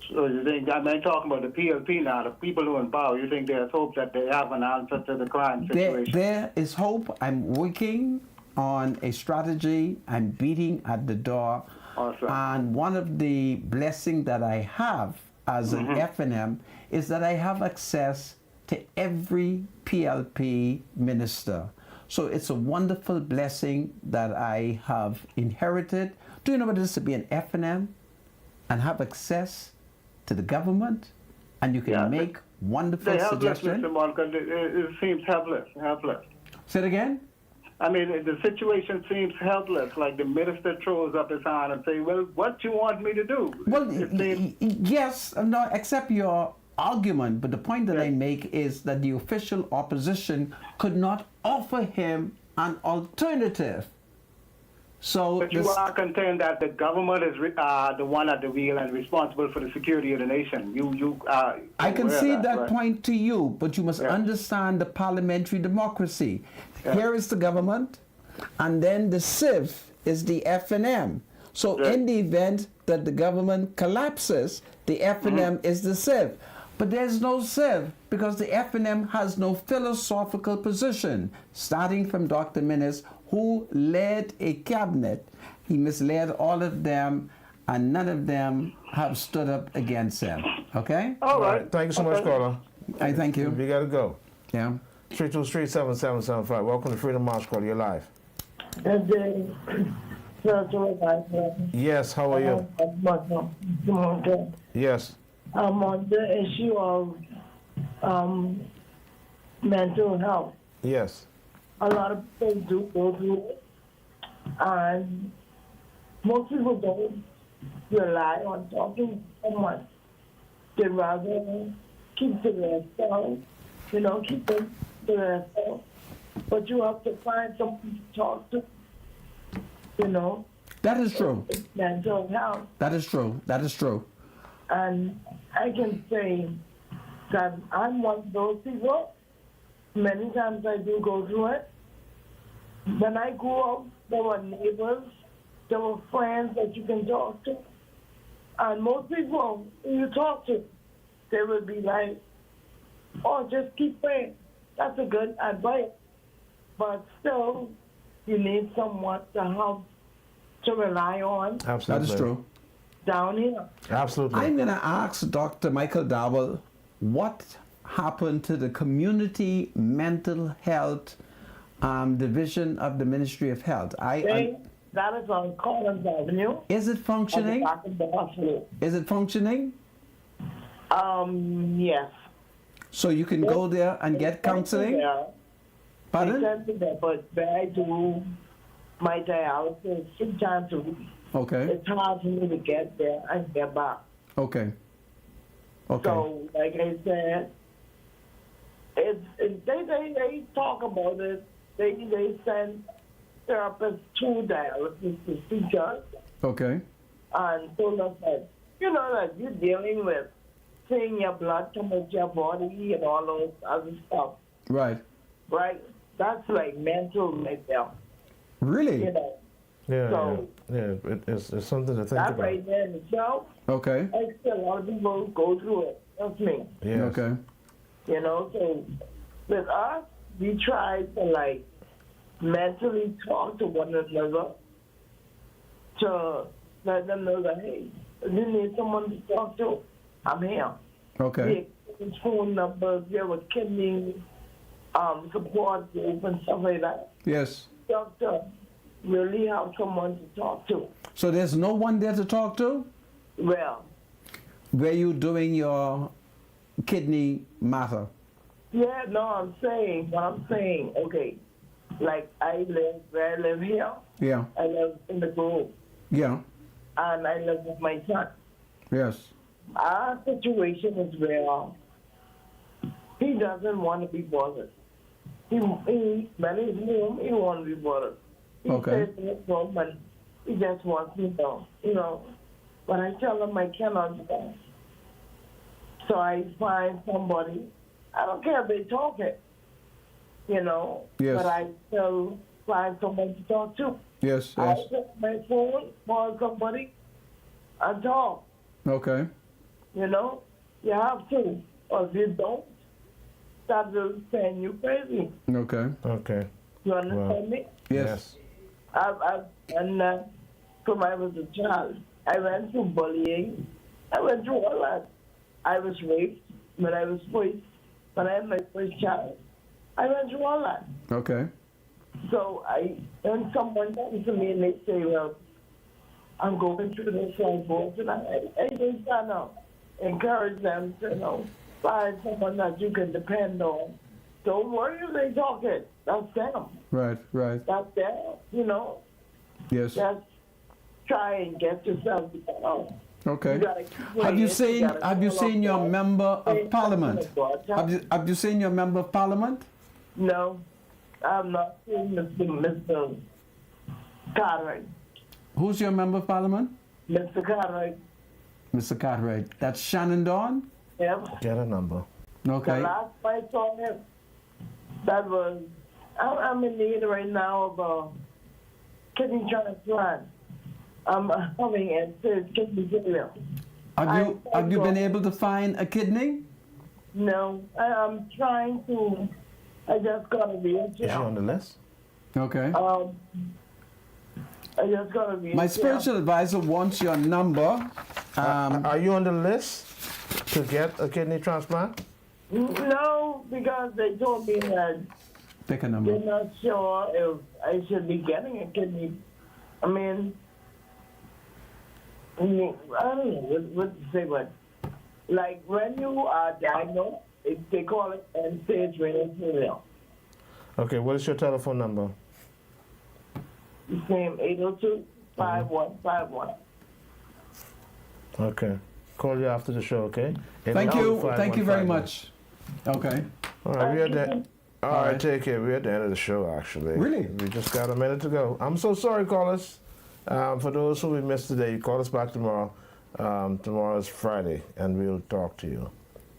So you think, I'm talking about the PLP now, the people who are in power, you think there's hope that they have an answer to the crime situation? There is hope. I'm working on a strategy. I'm beating at the door. Awesome. And one of the blessings that I have as an FNM is that I have access to every PLP minister. So it's a wonderful blessing that I have inherited. Do you know what it is to be an FNM and have access to the government, and you can make wonderful suggestions? Mr. Monica. It seems helpless. Say it again? I mean, the situation seems helpless, like the minister throws up his hand and say, well, what do you want me to do? Well, yes, no, accept your argument, but the point that I make is that the official opposition could not offer him an alternative. So but you are content that the government is the one at the wheel and responsible for the security of the nation. I concede that point to you, but you must understand the parliamentary democracy. Here is the government, and then the civ is the FNM. So in the event that the government collapses, the FNM is the civ. But there's no civ, because the FNM has no philosophical position, starting from Dr. Minnis, who led a cabinet. He misled all of them, and none of them have stood up against him. Okay? All right. Thank you so much, caller. I thank you. We got to go. Yeah. 323-7775. Welcome to Freedom March, caller. You're live. Yes, how are you? Yes. On the issue of mental health. Yes. A lot of people do go through it, and most people don't rely on talking to someone. They rather keep to themselves, keep them to themselves. But you have to find someone to talk to you know. That is true. It's mental health. That is true. That is true. And I can say that I'm one of those people. Many times I do go through it. When I grew up, there were neighbors, there were friends that you can talk to. And most people, when you talk to, they would be like, oh, just keep praying. That's a good advice. But still, you need someone to help, to rely on. Absolutely. That is true. Down here. Absolutely. I'm going to ask Dr. Michael Dowell what happened to the Community Mental Health Division of the Ministry of Health. That is on Collins Avenue. Is it functioning? At the back of the hospital. Is it functioning? Yes. So you can go there and get counseling? Pardon? But I do my dialysis 3 times a week. Okay. It's hard for me to get there and get back. Okay. Okay. So, like I said, they talk about it. They send therapists to dialysis procedures. Okay. And told us that, that you're dealing with seeing your blood come out your body and all those other stuff. Right. Right? That's like mental right there. Really? Yeah, So, it's something to think that about. right there in itself, Okay. I see a lot of people go through it. That's me. Yes. Okay. So with us, we try to mentally talk to one another to let them know that, hey, if you need someone to talk to, I'm here. Okay. We have phone numbers, we have a kidney support group and stuff like that. Yes. Just to really have someone to talk to. So there's no one there to talk to? Well, Where you doing your kidney matter? yeah, no, I'm saying, okay, like I live here. Yeah. I live in the grove. Yeah. And I live with my son. Yes. Our situation is where he doesn't want to be bothered. When he's home, he wants to be bothered. He Okay. stays in his room and he just wants me down, But I tell him I cannot do that. So I find somebody, I don't care if they talk it, Yes. but I still find someone to talk to. Yes. I Yes. pick my phone, call somebody, and talk. Okay. You have to, or if you don't, that will send you crazy. Okay. Okay. You understand me? Yes. From I was a child, I went through bullying. I went through all that. I was raped when I was first, when I had my first child. I went through all that. Okay. So when someone comes to me and they say, well, I'm going through this divorce, and I just kind of encourage them to, find someone that you can depend on. Don't worry if they talk it. That's them. Right. Right. That's them, Yes. Just try and get yourself together. Okay. You gotta keep Have you praying. seen gotta Have you call seen up your God. member of Say parliament? something to God. Have you seen your member of parliament? No, I'm not seeing Mr. Cartwright. Who's your member of parliament? Mr. Cartwright. Mr. Cartwright. That's Shannon Dawn? Yep. Get a number. Okay. The last I saw him, that was, I'm in need right now of a kidney transplant. I'm having end-stage kidney failure. Have you been able to find a kidney? No, I'm trying to. I just got a wheelchair. Is she on the list? Okay. I just got a wheelchair. My spiritual advisor wants your number. Are you on the list to get a kidney transplant? No, because they told me that Pick a they're number. not sure if I should be getting a kidney. I don't know what to say, but like when you are diagnosed, they call it end-stage renal failure. Okay, what is your telephone number? The same 802-5151. Okay. Call you after the show, okay? Thank you. Thank you very 802-5151. much. Okay. All right, we're at the... All All right, right. take care. We're at the end of the show, actually. Really? We just got a minute to go. I'm so sorry, callers. For those who we missed today, call us back tomorrow. Tomorrow is Friday, and we'll talk to you.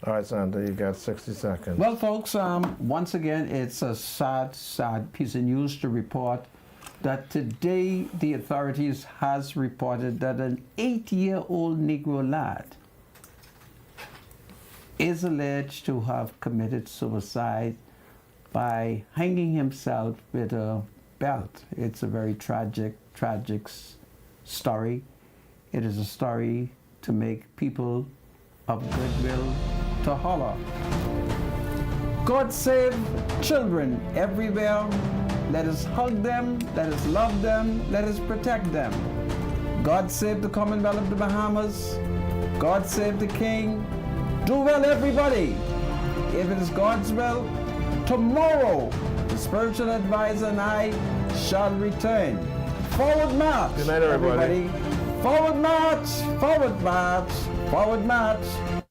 All right, Santa, you got 60 seconds. Well, folks, once again, it's a sad, sad piece of news to report that today the authorities has reported that an 8-year-old Negro lad is alleged to have committed suicide by hanging himself with a belt. It's a very tragic story. It is a story to make people of goodwill to holler. God save children everywhere. Let us hug them, let us love them, let us protect them. God save the Commonwealth of the Bahamas. God save the King. Do well, everybody. If it is God's will, tomorrow the spiritual advisor and I shall return. Forward march. Good night, everybody. Forward march, forward march, forward march.